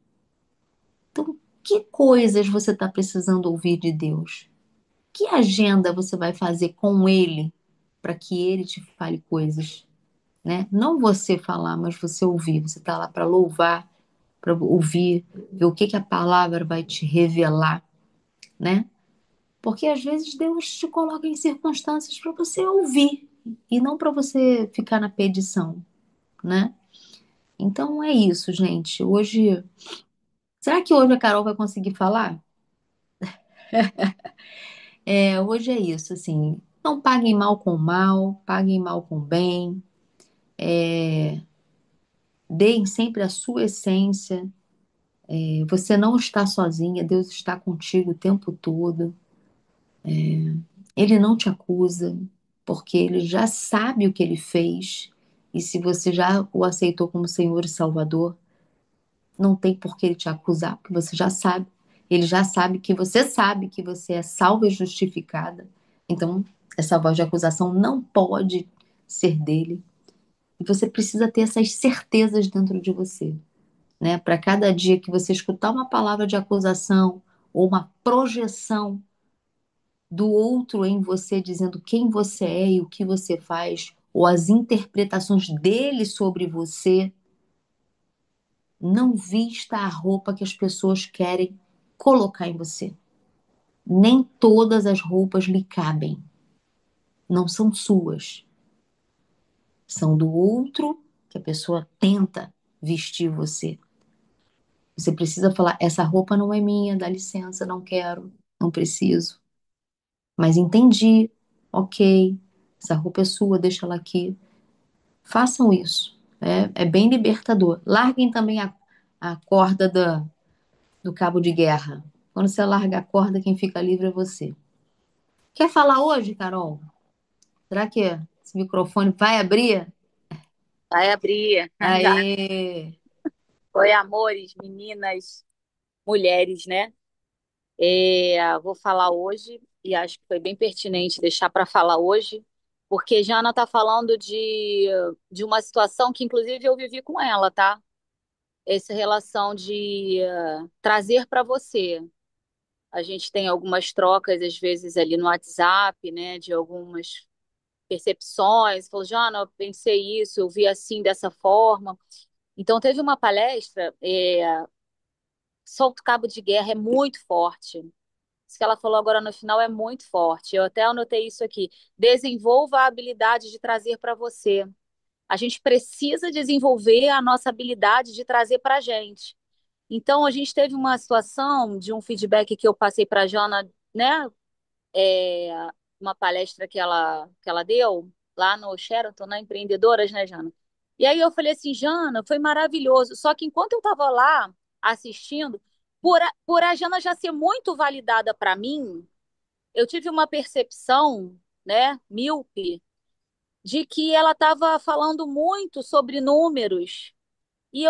Então, que coisas você está precisando ouvir de Deus? Que agenda você vai fazer com Ele para que Ele te fale coisas, né? Não você falar, mas você ouvir. Você está lá para louvar, para ouvir, ver o que que a palavra vai te revelar, né? Porque às vezes Deus te coloca em circunstâncias para você ouvir e não para você ficar na pedição, né? Então é isso, gente. Hoje, será que hoje a Carol vai conseguir falar? Hoje é isso, assim. Não paguem mal com mal, paguem mal com bem. Deem sempre a sua essência. Você não está sozinha, Deus está contigo o tempo todo. Ele não te acusa, porque ele já sabe o que ele fez. E se você já o aceitou como Senhor e Salvador, não tem por que ele te acusar, porque você já sabe. Ele já sabe que você é salva e justificada. Então, essa voz de acusação não pode ser dele. E você precisa ter essas certezas dentro de você, né? Para cada dia que você escutar uma palavra de acusação ou uma projeção do outro em você, dizendo quem você é e o que você faz, ou as interpretações dele sobre você, não vista a roupa que as pessoas querem colocar em você. Nem todas as roupas lhe cabem, não são suas, são do outro que a pessoa tenta vestir você. Você precisa falar: essa roupa não é minha, dá licença, não quero, não preciso. Mas entendi, ok, essa roupa é sua, deixa ela aqui. Façam isso. É bem libertador. Larguem também a corda do cabo de guerra. Quando você larga a corda, quem fica livre é você. Quer falar hoje, Carol? Será que esse microfone vai abrir? Vai abrir. Já Aê! foi, amores, meninas, mulheres, né? Vou falar hoje e acho que foi bem pertinente deixar para falar hoje, porque Jana está falando de uma situação que, inclusive, eu vivi com ela, tá? Essa relação de trazer para você. A gente tem algumas trocas, às vezes, ali no WhatsApp, né? De algumas percepções. Falou, Jana, eu pensei isso, eu vi assim, dessa forma. Então, teve uma palestra. Solta o cabo de guerra é muito forte. Isso que ela falou agora no final é muito forte. Eu até anotei isso aqui. Desenvolva a habilidade de trazer para você. A gente precisa desenvolver a nossa habilidade de trazer para a gente. Então, a gente teve uma situação de um feedback que eu passei para a Jana, né? É, uma palestra que ela deu lá no Sheraton, na Empreendedoras, né, Jana? E aí eu falei assim, Jana, foi maravilhoso. Só que enquanto eu estava lá assistindo, por a Jana já ser muito validada para mim, eu tive uma percepção, né, míope, de que ela estava falando muito sobre números. E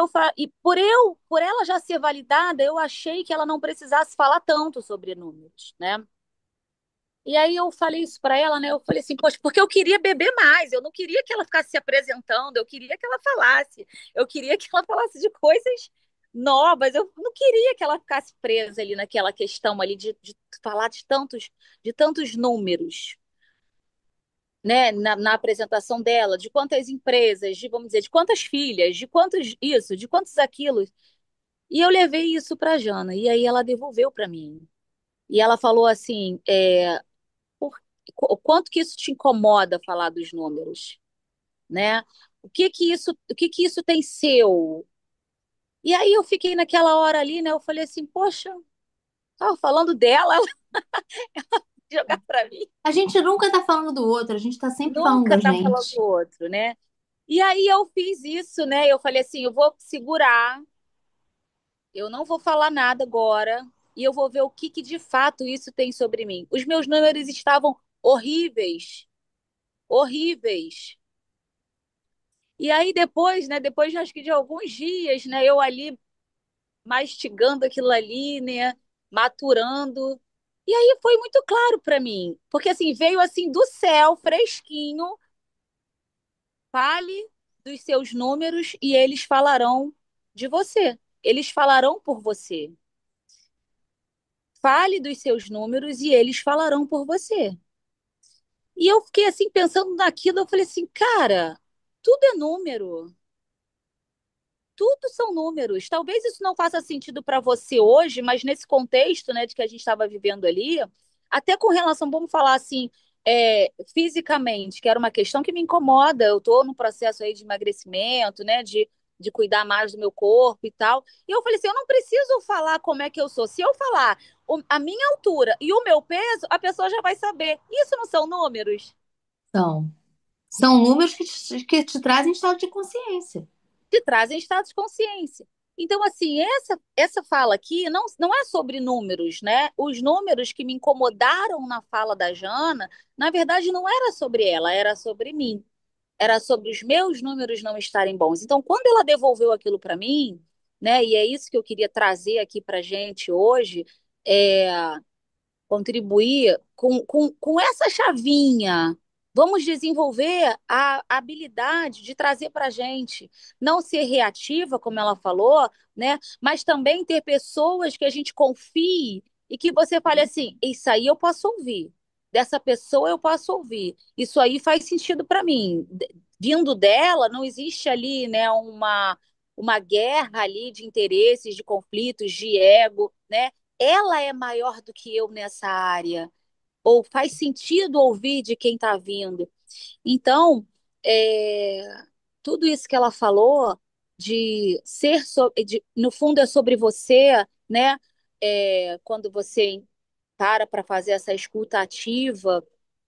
por ela já ser validada, eu achei que ela não precisasse falar tanto sobre números, né? E aí eu falei isso para ela, né? Eu falei assim, poxa, porque eu queria beber mais, eu não queria que ela ficasse se apresentando, eu queria que ela falasse, eu queria que ela falasse de coisas novas, eu não queria que ela ficasse presa ali naquela questão ali de falar de tantos números, né? Na apresentação dela, de quantas empresas, vamos dizer, de quantas filhas, de quantos isso, de quantos aquilo. E eu levei isso para Jana, e aí ela devolveu para mim. E ela falou assim, por- o quanto que isso te incomoda falar dos números, né? O que que isso tem seu? E aí eu fiquei naquela hora ali, né? Eu falei assim, poxa, tava falando dela, ela jogar para mim, A gente nunca tá falando do outro, a gente tá sempre falando nunca da tá falando do gente. outro, né? E aí eu fiz isso, né? Eu falei assim, eu vou segurar, eu não vou falar nada agora e eu vou ver o que que de fato isso tem sobre mim. Os meus números estavam horríveis, horríveis. E aí depois, né, depois acho que de alguns dias, né, eu ali mastigando aquilo ali, né? Maturando. E aí foi muito claro para mim, porque assim veio assim do céu, fresquinho, fale dos seus números e eles falarão de você. Eles falarão por você. Fale dos seus números e eles falarão por você. E eu fiquei assim pensando naquilo, eu falei assim, cara, tudo é número. Tudo são números. Talvez isso não faça sentido para você hoje, mas nesse contexto, né, de que a gente estava vivendo ali, até com relação, vamos falar assim, fisicamente, que era uma questão que me incomoda. Eu estou num processo aí de emagrecimento, né, de cuidar mais do meu corpo e tal. E eu falei assim, eu não preciso falar como é que eu sou. Se eu falar a minha altura e o meu peso, a pessoa já vai saber. Isso não são números? São, são números que te trazem estado de consciência. Te trazem estado de consciência. Então, assim, essa fala aqui não é sobre números, né? Os números que me incomodaram na fala da Jana, na verdade, não era sobre ela, era sobre mim. Era sobre os meus números não estarem bons. Então, quando ela devolveu aquilo para mim, né? E é isso que eu queria trazer aqui para gente hoje, é, contribuir com essa chavinha. Vamos desenvolver a habilidade de trazer para a gente, não ser reativa, como ela falou, né? Mas também ter pessoas que a gente confie e que você fale assim: isso aí eu posso ouvir, dessa pessoa eu posso ouvir, isso aí faz sentido para mim. Vindo dela, não existe ali, né, uma guerra ali de interesses, de conflitos, de ego, né? Ela é maior do que eu nessa área, ou faz sentido ouvir de quem está vindo. Então, é, tudo isso que ela falou de ser, no fundo é sobre você, né? Quando você para fazer essa escuta ativa,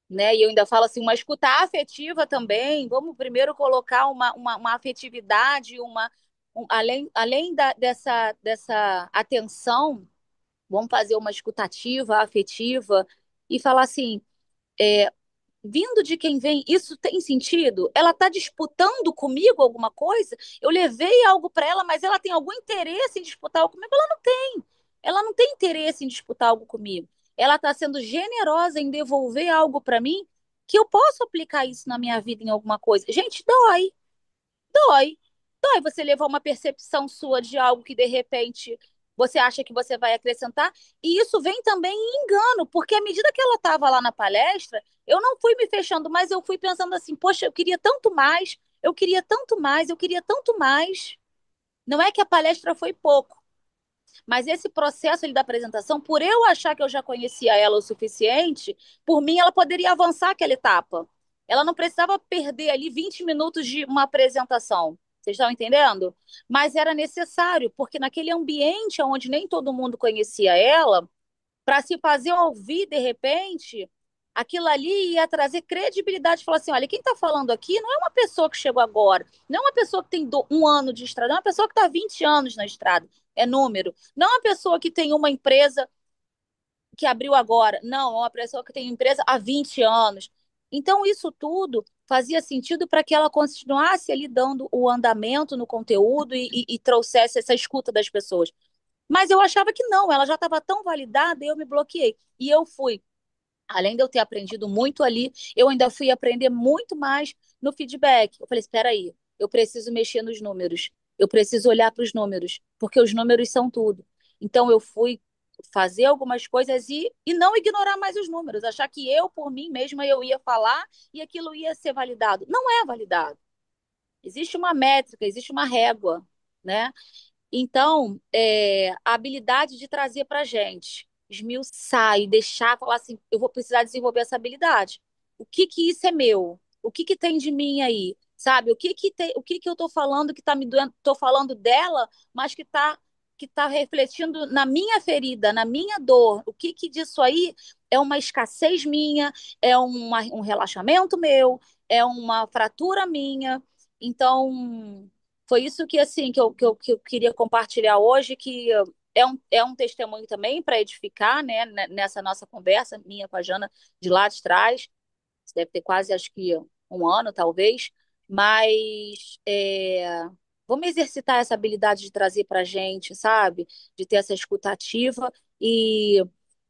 né? E eu ainda falo assim, uma escuta afetiva também. Vamos primeiro colocar uma afetividade, além dessa atenção. Vamos fazer uma escutativa, afetiva e falar assim: vindo de quem vem, isso tem sentido? Ela está disputando comigo alguma coisa? Eu levei algo para ela, mas ela tem algum interesse em disputar algo comigo? Ela não tem. Ela não tem interesse em disputar algo comigo. Ela está sendo generosa em devolver algo para mim que eu posso aplicar isso na minha vida em alguma coisa. Gente, dói. Dói. Dói você levar uma percepção sua de algo que de repente você acha que você vai acrescentar. E isso vem também em engano, porque à medida que ela estava lá na palestra, eu não fui me fechando, mas eu fui pensando assim: poxa, eu queria tanto mais, eu queria tanto mais, eu queria tanto mais. Não é que a palestra foi pouco, mas esse processo ali da apresentação, por eu achar que eu já conhecia ela o suficiente, por mim ela poderia avançar aquela etapa. Ela não precisava perder ali 20 minutos de uma apresentação. Vocês estão entendendo? Mas era necessário, porque naquele ambiente onde nem todo mundo conhecia ela, para se fazer ouvir de repente, aquilo ali ia trazer credibilidade. Falar assim: olha, quem está falando aqui não é uma pessoa que chegou agora, não é uma pessoa que tem um ano de estrada, é uma pessoa que está 20 anos na estrada, é número. Não é uma pessoa que tem uma empresa que abriu agora, não, é uma pessoa que tem empresa há 20 anos. Então, isso tudo fazia sentido para que ela continuasse ali dando o andamento no conteúdo e trouxesse essa escuta das pessoas. Mas eu achava que não, ela já estava tão validada, eu me bloqueei. E eu fui, além de eu ter aprendido muito ali, eu ainda fui aprender muito mais no feedback. Eu falei: espera aí, eu preciso mexer nos números. Eu preciso olhar para os números, porque os números são tudo. Então eu fui fazer algumas coisas e não ignorar mais os números, achar que eu, por mim mesma, eu ia falar e aquilo ia ser validado. Não é validado. Existe uma métrica, existe uma régua, né? Então, a habilidade de trazer para a gente, esmiuçar e deixar, falar assim: eu vou precisar desenvolver essa habilidade. O que que isso é meu? O que que tem de mim aí? Sabe? O que que eu estou falando que está me doendo? Estou falando dela, mas que tá refletindo na minha ferida, na minha dor. O que que disso aí é uma escassez minha, é um relaxamento meu, é uma fratura minha. Então, foi isso que assim que eu queria compartilhar hoje, que é um testemunho também para edificar, né, nessa nossa conversa, minha com a Jana de lá de trás. Deve ter quase, acho que, um ano, talvez. Mas Vamos exercitar essa habilidade de trazer para a gente, sabe? De ter essa escutativa e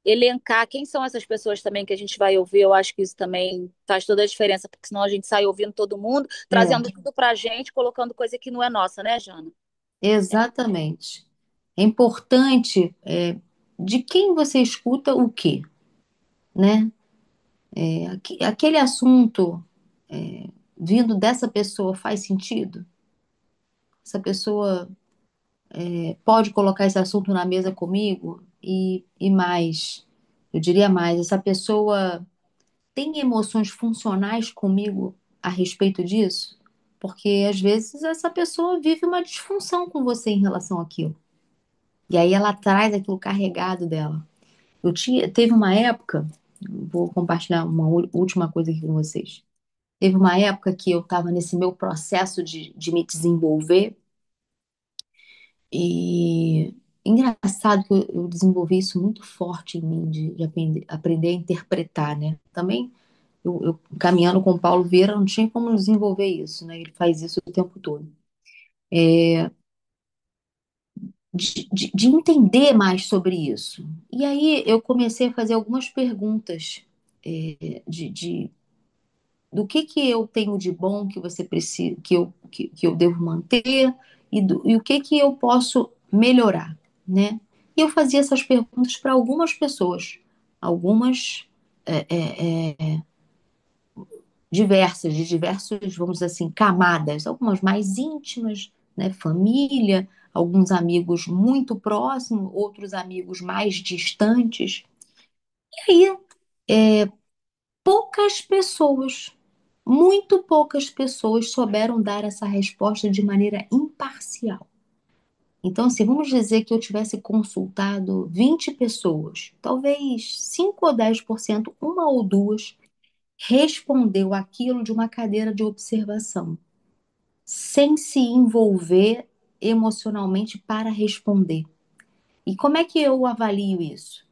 elencar quem são essas pessoas também que a gente vai ouvir. Eu acho que isso também faz toda a diferença, porque senão a gente sai ouvindo todo mundo, trazendo É, tudo para a gente, colocando coisa que não é nossa, né, Jana? exatamente. É importante de quem você escuta o quê, né? Aquele assunto vindo dessa pessoa faz sentido? Essa pessoa pode colocar esse assunto na mesa comigo? E mais, eu diria mais, essa pessoa tem emoções funcionais comigo a respeito disso? Porque às vezes essa pessoa vive uma disfunção com você em relação àquilo. E aí ela traz aquilo carregado dela. Teve uma época, vou compartilhar uma última coisa aqui com vocês. Teve uma época que eu estava nesse meu processo de me desenvolver e engraçado que eu desenvolvi isso muito forte em mim, de aprender a interpretar, né? Também eu caminhando com o Paulo Vieira não tinha como desenvolver isso, né? Ele faz isso o tempo todo. De entender mais sobre isso. E aí eu comecei a fazer algumas perguntas do que eu tenho de bom que você precisa, que eu devo manter e o que eu posso melhorar, né? E eu fazia essas perguntas para algumas pessoas, algumas diversas, de diversos, vamos dizer assim, camadas, algumas mais íntimas, né? Família, alguns amigos muito próximos, outros amigos mais distantes. E aí, poucas pessoas, muito poucas pessoas souberam dar essa resposta de maneira imparcial. Então, assim, vamos dizer que eu tivesse consultado 20 pessoas, talvez 5 ou 10%, uma ou duas, respondeu aquilo de uma cadeira de observação, sem se envolver emocionalmente para responder. E como é que eu avalio isso?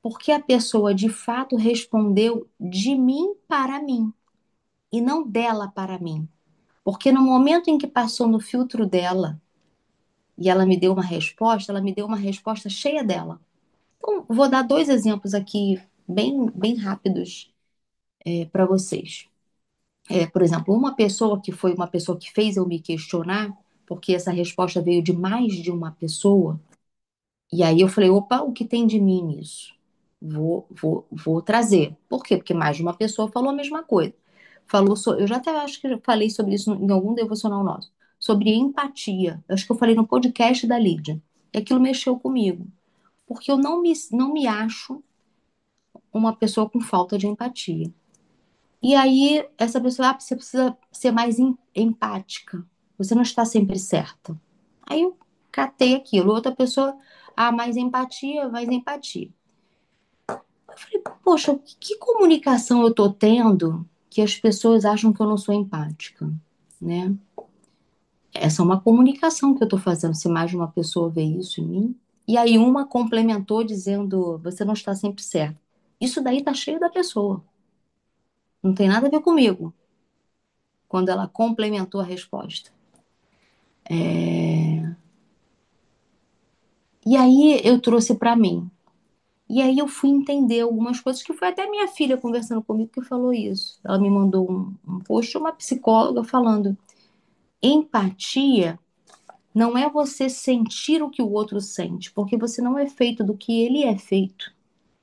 Porque a pessoa de fato respondeu de mim para mim e não dela para mim. Porque no momento em que passou no filtro dela e ela me deu uma resposta, ela me deu uma resposta cheia dela. Então, vou dar dois exemplos aqui bem rápidos para vocês. Por exemplo, uma pessoa que foi uma pessoa que fez eu me questionar, porque essa resposta veio de mais de uma pessoa, e aí eu falei, opa, o que tem de mim nisso? Vou trazer. Por quê? Porque mais de uma pessoa falou a mesma coisa. Eu já até acho que eu falei sobre isso em algum devocional nosso, sobre empatia. Eu acho que eu falei no podcast da Lídia. E aquilo mexeu comigo. Porque eu não me acho uma pessoa com falta de empatia. E aí, essa pessoa, você precisa ser mais empática. Você não está sempre certa. Aí eu catei aquilo. Outra pessoa, mais empatia, mais empatia. Eu falei, poxa, que comunicação eu tô tendo que as pessoas acham que eu não sou empática, né? Essa é uma comunicação que eu tô fazendo. Se mais de uma pessoa vê isso em mim. E aí uma complementou dizendo, você não está sempre certa. Isso daí tá cheio da pessoa. Não tem nada a ver comigo. Quando ela complementou a resposta. E aí eu trouxe para mim. E aí eu fui entender algumas coisas que foi até minha filha conversando comigo que falou isso. Ela me mandou um post de uma psicóloga falando: empatia não é você sentir o que o outro sente, porque você não é feito do que ele é feito.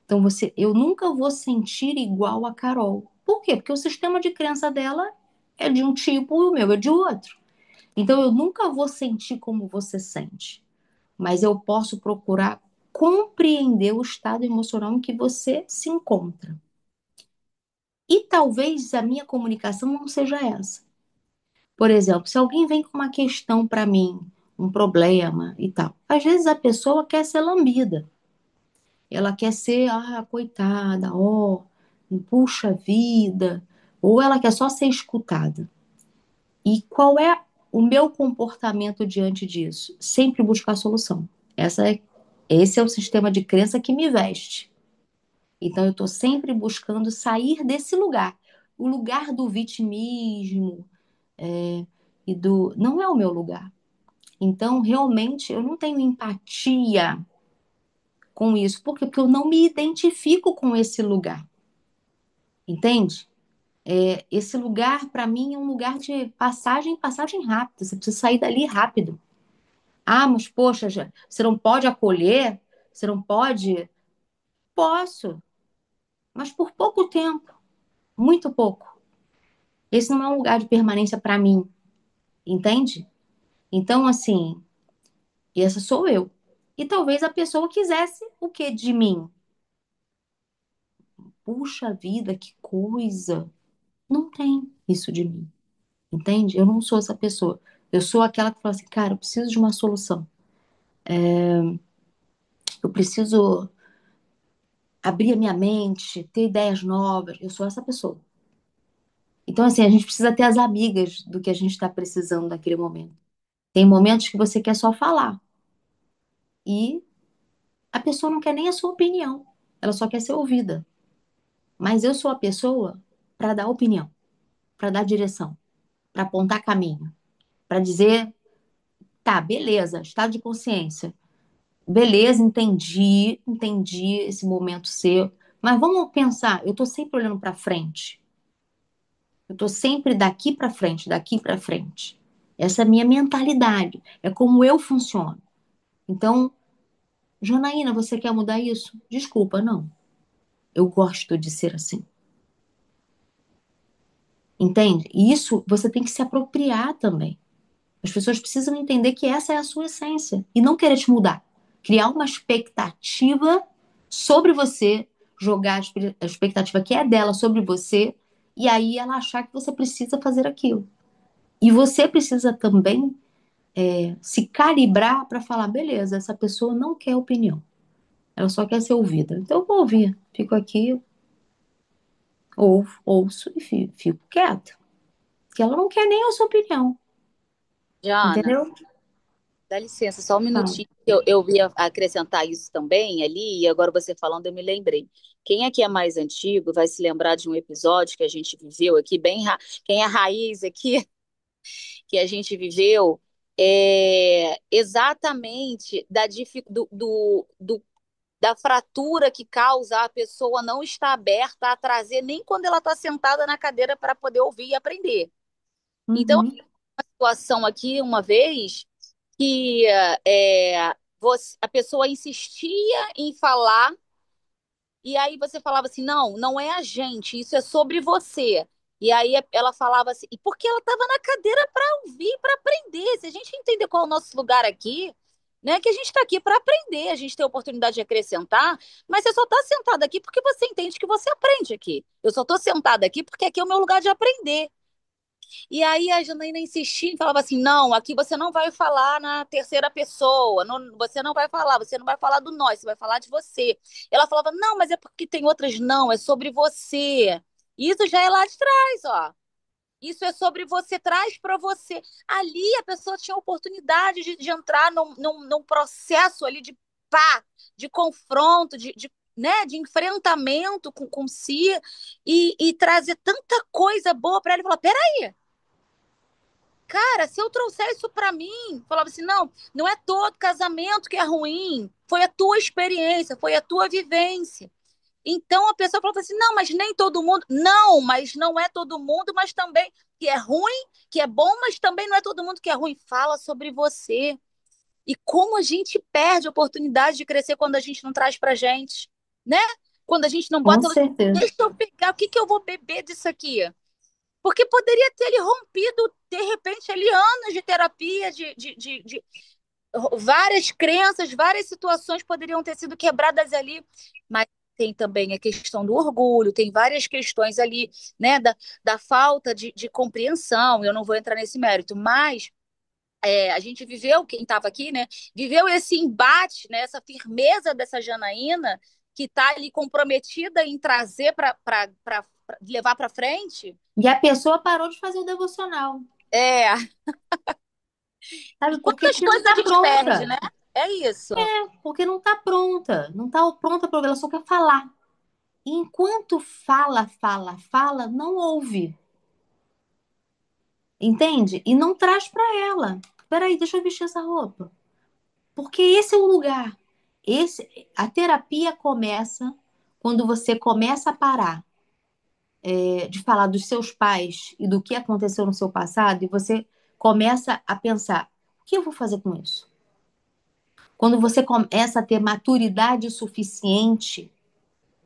Então eu nunca vou sentir igual a Carol. Por quê? Porque o sistema de crença dela é de um tipo e o meu é de outro. Então eu nunca vou sentir como você sente, mas eu posso procurar compreender o estado emocional em que você se encontra. E talvez a minha comunicação não seja essa. Por exemplo, se alguém vem com uma questão para mim, um problema e tal, às vezes a pessoa quer ser lambida. Ela quer ser, coitada, ó, puxa vida, ou ela quer só ser escutada. E qual é o meu comportamento diante disso? Sempre buscar solução. Esse é o sistema de crença que me veste. Então, eu estou sempre buscando sair desse lugar. O lugar do vitimismo, é, não é o meu lugar. Então, realmente, eu não tenho empatia com isso. Por quê? Porque eu não me identifico com esse lugar, entende? Esse lugar, para mim, é um lugar de passagem, passagem rápida. Você precisa sair dali rápido. Ah, mas poxa, você não pode acolher? Você não pode? Posso, mas por pouco tempo, muito pouco. Esse não é um lugar de permanência para mim, entende? Então, assim, essa sou eu. E talvez a pessoa quisesse o que de mim? Puxa vida, que coisa! Não tem isso de mim, entende? Eu não sou essa pessoa. Eu sou aquela que fala assim, cara, eu preciso de uma solução. Eu preciso abrir a minha mente, ter ideias novas. Eu sou essa pessoa. Então, assim, a gente precisa ter as amigas do que a gente está precisando naquele momento. Tem momentos que você quer só falar e a pessoa não quer nem a sua opinião. Ela só quer ser ouvida. Mas eu sou a pessoa para dar opinião, para dar direção, para apontar caminho, para dizer, tá, beleza, estado de consciência. Beleza, entendi esse momento seu. Mas vamos pensar, eu tô sempre olhando para frente. Eu tô sempre daqui para frente, daqui para frente. Essa é a minha mentalidade, é como eu funciono. Então, Janaína, você quer mudar isso? Desculpa, não. Eu gosto de ser assim. Entende? E isso você tem que se apropriar também. As pessoas precisam entender que essa é a sua essência e não querer te mudar. Criar uma expectativa sobre você, jogar a expectativa que é dela sobre você, e aí ela achar que você precisa fazer aquilo. E você precisa também se calibrar para falar: beleza, essa pessoa não quer opinião, ela só quer ser ouvida. Então eu vou ouvir, fico aqui, ouço e fico quieta. Porque ela não quer nem a sua opinião, Jana, entendeu? dá licença, só um Fala. minutinho, que eu ia acrescentar isso também ali, e agora você falando, eu me lembrei. Quem aqui é mais antigo vai se lembrar de um episódio que a gente viveu aqui, quem é raiz aqui, que a gente viveu, exatamente da fratura que causa a pessoa não estar aberta a trazer, nem quando ela está sentada na cadeira para poder ouvir e aprender. Então, Uhum. a situação aqui, uma vez, que a pessoa insistia em falar, e aí você falava assim: não, não é a gente, isso é sobre você. E aí ela falava assim, e porque ela estava na cadeira para ouvir, para aprender. Se a gente entender qual é o nosso lugar aqui, né? Que a gente está aqui para aprender, a gente tem a oportunidade de acrescentar, mas você só está sentada aqui porque você entende que você aprende aqui. Eu só estou sentada aqui porque aqui é o meu lugar de aprender. E aí a Janaína insistia e falava assim: não, aqui você não vai falar na terceira pessoa, você não vai falar, você não vai falar do nós, você vai falar de você. Ela falava: não, mas é porque tem outras, não, é sobre você. Isso já é lá de trás, ó. Isso é sobre você, traz para você. Ali a pessoa tinha a oportunidade de entrar num processo ali de pá, de confronto, né, de enfrentamento com si e trazer tanta coisa boa para ela. E falar: peraí, cara, se eu trouxer isso pra mim, falava assim, não, não é todo casamento que é ruim, foi a tua experiência, foi a tua vivência. Então a pessoa falava assim, não, mas nem todo mundo, não, mas não é todo mundo, mas também que é ruim, que é bom, mas também não é todo mundo que é ruim. Fala sobre você. E como a gente perde a oportunidade de crescer quando a gente não traz pra gente, né? Quando a gente não Com bota, certeza. deixa eu pegar, o que que eu vou beber disso aqui? Porque poderia ter ele rompido, de repente, ali anos de terapia, de várias crenças, várias situações poderiam ter sido quebradas ali, mas tem também a questão do orgulho, tem várias questões ali, né, da falta de compreensão, eu não vou entrar nesse mérito, mas a gente viveu, quem estava aqui, né, viveu esse embate, né, essa firmeza dessa Janaína, que está ali comprometida em trazer para levar para frente. E a pessoa parou de fazer o devocional. É, Sabe e por quê? quantas Porque não coisas a tá gente perde, pronta. né? É isso. Porque não tá pronta. Não tá pronta para ela só quer falar. E enquanto fala, não ouve. Entende? E não traz para ela. Peraí, deixa eu vestir essa roupa. Porque esse é o lugar. A terapia começa quando você começa a parar de falar dos seus pais e do que aconteceu no seu passado e você começa a pensar: o que eu vou fazer com isso? Quando você começa a ter maturidade suficiente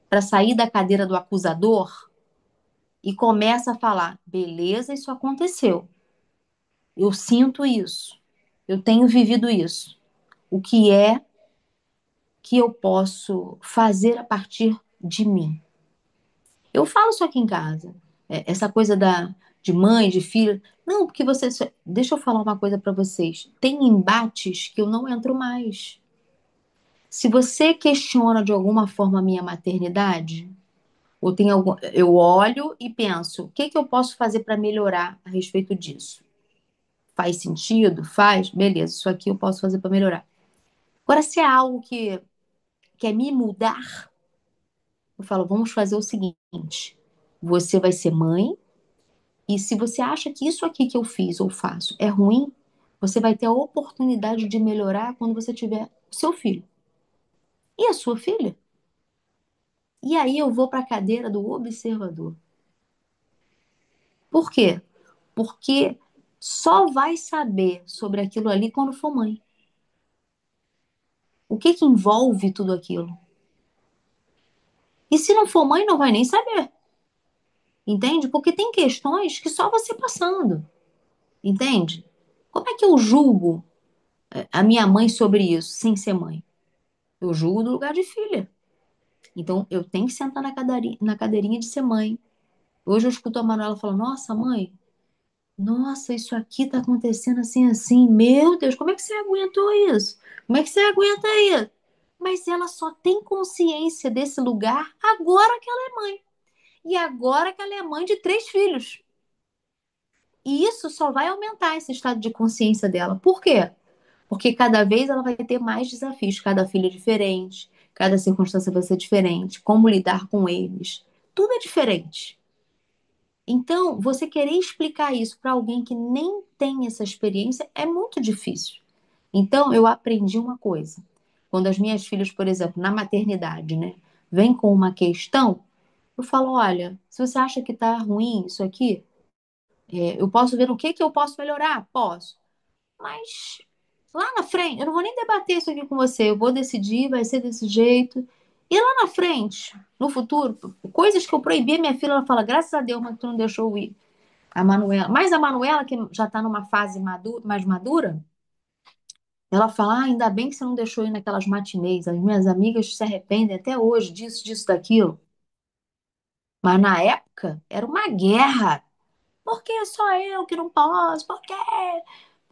para sair da cadeira do acusador e começa a falar: beleza, isso aconteceu. Eu sinto isso. Eu tenho vivido isso. O que é que eu posso fazer a partir de mim? Eu falo isso aqui em casa. Essa coisa de mãe, de filho. Não, porque você. Deixa eu falar uma coisa para vocês. Tem embates que eu não entro mais. Se você questiona de alguma forma a minha maternidade, ou tem algum, eu olho e penso, o que que eu posso fazer para melhorar a respeito disso? Faz sentido? Faz? Beleza, isso aqui eu posso fazer para melhorar. Agora, se é algo que quer me mudar, eu falo, vamos fazer o seguinte: você vai ser mãe, e se você acha que isso aqui que eu fiz ou faço é ruim, você vai ter a oportunidade de melhorar quando você tiver o seu filho e a sua filha. E aí eu vou para a cadeira do observador. Por quê? Porque só vai saber sobre aquilo ali quando for mãe. O que que envolve tudo aquilo? E se não for mãe, não vai nem saber. Entende? Porque tem questões que só você passando. Entende? Como é que eu julgo a minha mãe sobre isso, sem ser mãe? Eu julgo do lugar de filha. Então, eu tenho que sentar na cadeirinha de ser mãe. Hoje eu escuto a Manuela falando: nossa, mãe, nossa, isso aqui tá acontecendo assim, assim. Meu Deus, como é que você aguentou isso? Como é que você aguenta isso? Mas ela só tem consciência desse lugar agora que ela é mãe. E agora que ela é mãe de 3 filhos. E isso só vai aumentar esse estado de consciência dela. Por quê? Porque cada vez ela vai ter mais desafios. Cada filho é diferente, cada circunstância vai ser diferente. Como lidar com eles. Tudo é diferente. Então, você querer explicar isso para alguém que nem tem essa experiência é muito difícil. Então, eu aprendi uma coisa. Quando as minhas filhas, por exemplo, na maternidade, né, vêm com uma questão, eu falo: olha, se você acha que tá ruim isso aqui, eu posso ver o que que eu posso melhorar? Posso. Mas lá na frente, eu não vou nem debater isso aqui com você, eu vou decidir, vai ser desse jeito. E lá na frente, no futuro, coisas que eu proibi a minha filha, ela fala: graças a Deus, mas tu não deixou eu ir. A Manuela, mas a Manuela, que já está numa fase mais madura, ela fala: ah, ainda bem que você não deixou eu ir naquelas matinês. As minhas amigas se arrependem até hoje disso, disso, daquilo. Mas na época era uma guerra. Por que só eu que não posso? Por quê?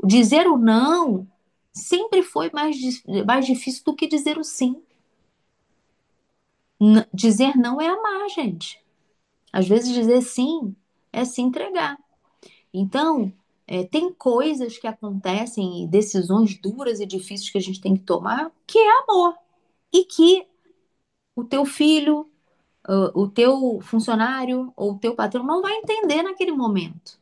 Dizer o não sempre foi mais difícil do que dizer o sim. Dizer não é amar, gente. Às vezes dizer sim é se entregar. Então, tem coisas que acontecem e decisões duras e difíceis que a gente tem que tomar, que é amor. E que o teu filho, o teu funcionário ou o teu patrão não vai entender naquele momento.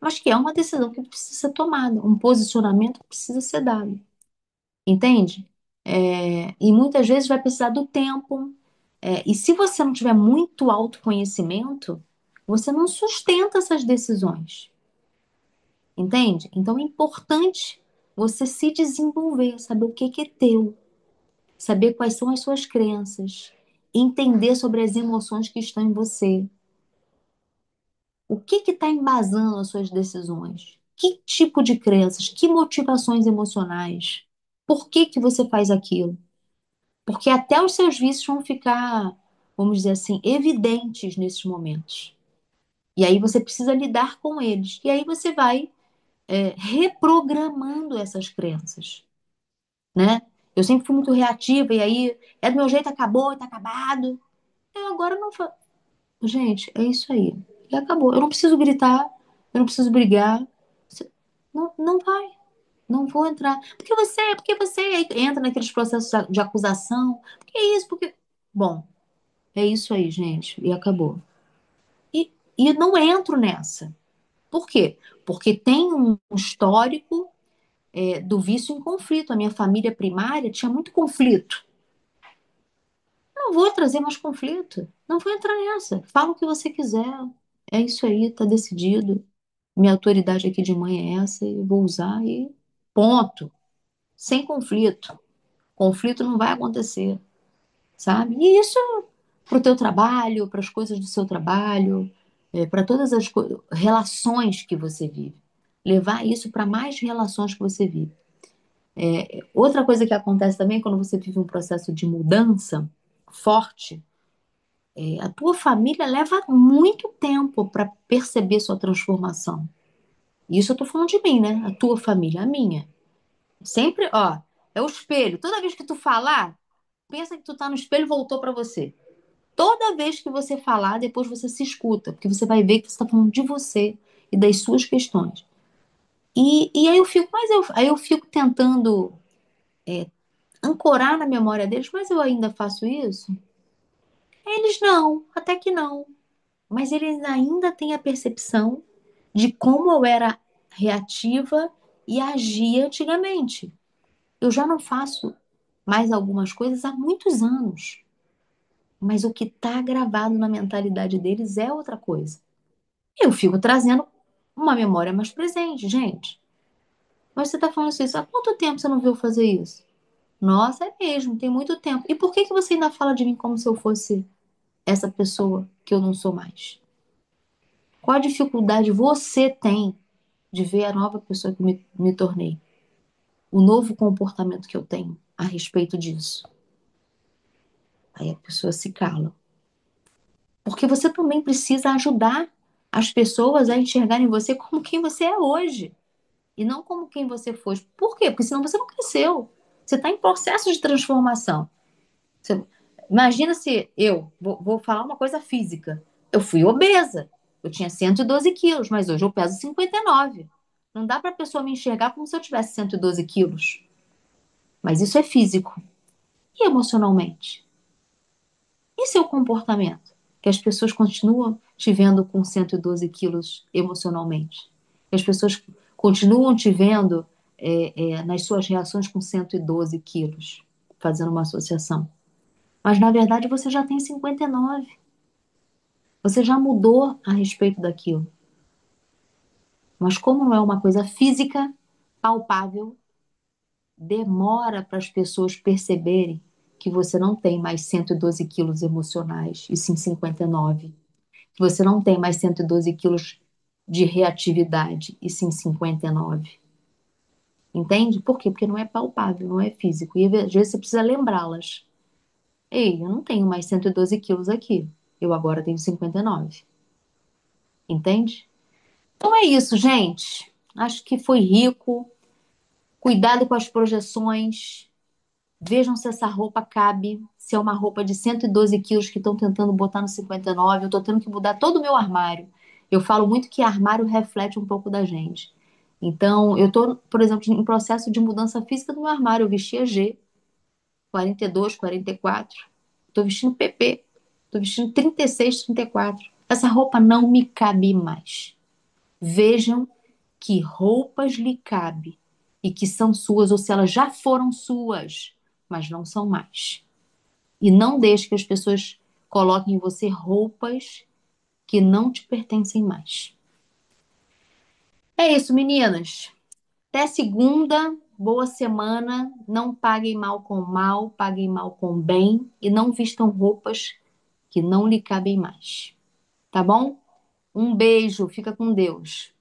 Mas que é uma decisão que precisa ser tomada, um posicionamento que precisa ser dado. Entende? E muitas vezes vai precisar do tempo. E se você não tiver muito autoconhecimento, você não sustenta essas decisões. Entende? Então é importante você se desenvolver, saber o que que é teu, saber quais são as suas crenças, entender sobre as emoções que estão em você. O que que está embasando as suas decisões? Que tipo de crenças? Que motivações emocionais? Por que que você faz aquilo? Porque até os seus vícios vão ficar, vamos dizer assim, evidentes nesses momentos. E aí você precisa lidar com eles. E aí você vai reprogramando essas crenças, né? Eu sempre fui muito reativa e aí é do meu jeito, acabou, tá acabado. Eu agora não fa... Gente, é isso aí. E acabou. Eu não preciso gritar, eu não preciso brigar. Não, não vai. Não vou entrar. Porque você aí entra naqueles processos de acusação. Porque é isso, porque. Bom, é isso aí, gente. E acabou. E não entro nessa. Por quê? Porque tem um histórico do vício em conflito. A minha família primária tinha muito conflito. Não vou trazer mais conflito. Não vou entrar nessa. Fala o que você quiser. É isso aí, tá decidido. Minha autoridade aqui de mãe é essa, e eu vou usar e ponto. Sem conflito. Conflito não vai acontecer, sabe? E isso para o teu trabalho, para as coisas do seu trabalho, para todas as relações que você vive. Levar isso para mais relações que você vive. Outra coisa que acontece também quando você vive um processo de mudança forte, a tua família leva muito tempo para perceber sua transformação. Isso eu tô falando de mim, né? A tua família, a minha. Sempre, ó, é o espelho. Toda vez que tu falar, pensa que tu tá no espelho e voltou para você. Toda vez que você falar, depois você se escuta, porque você vai ver que você está falando de você e das suas questões. E aí eu fico, aí eu fico tentando ancorar na memória deles, mas eu ainda faço isso? Eles não, até que não. Mas eles ainda têm a percepção de como eu era reativa e agia antigamente. Eu já não faço mais algumas coisas há muitos anos, mas o que está gravado na mentalidade deles é outra coisa. Eu fico trazendo uma memória mais presente, gente. Mas você está falando isso, há quanto tempo você não viu fazer isso? Nossa, é mesmo, tem muito tempo. E por que que você ainda fala de mim como se eu fosse essa pessoa que eu não sou mais? Qual a dificuldade você tem de ver a nova pessoa que me tornei? O novo comportamento que eu tenho a respeito disso? Aí a pessoa se cala. Porque você também precisa ajudar as pessoas a enxergarem você como quem você é hoje. E não como quem você foi. Por quê? Porque senão você não cresceu. Você está em processo de transformação. Você- Imagina se vou falar uma coisa física. Eu fui obesa. Eu tinha 112 quilos, mas hoje eu peso 59. Não dá para a pessoa me enxergar como se eu tivesse 112 quilos. Mas isso é físico. E emocionalmente? E seu comportamento? Que as pessoas continuam te vendo com 112 quilos emocionalmente. Que as pessoas continuam te vendo nas suas reações com 112 quilos, fazendo uma associação. Mas na verdade você já tem 59. Você já mudou a respeito daquilo. Mas como não é uma coisa física, palpável, demora para as pessoas perceberem que você não tem mais 112 quilos emocionais, e sim 59. Que você não tem mais 112 quilos de reatividade, e sim 59. Entende? Por quê? Porque não é palpável, não é físico. E às vezes você precisa lembrá-las. Ei, eu não tenho mais 112 quilos aqui. Eu agora tenho 59. Entende? Então é isso, gente. Acho que foi rico. Cuidado com as projeções. Vejam se essa roupa cabe. Se é uma roupa de 112 quilos que estão tentando botar no 59. Eu estou tendo que mudar todo o meu armário. Eu falo muito que armário reflete um pouco da gente. Então, eu estou, por exemplo, em processo de mudança física do meu armário. Eu vestia G, 42, 44. Estou vestindo PP. Estou vestindo 36, 34. Essa roupa não me cabe mais. Vejam que roupas lhe cabe e que são suas, ou se elas já foram suas, mas não são mais. E não deixe que as pessoas coloquem em você roupas que não te pertencem mais. É isso, meninas. Até segunda. Boa semana. Não paguem mal com mal, paguem mal com bem e não vistam roupas que não lhe cabem mais. Tá bom? Um beijo. Fica com Deus.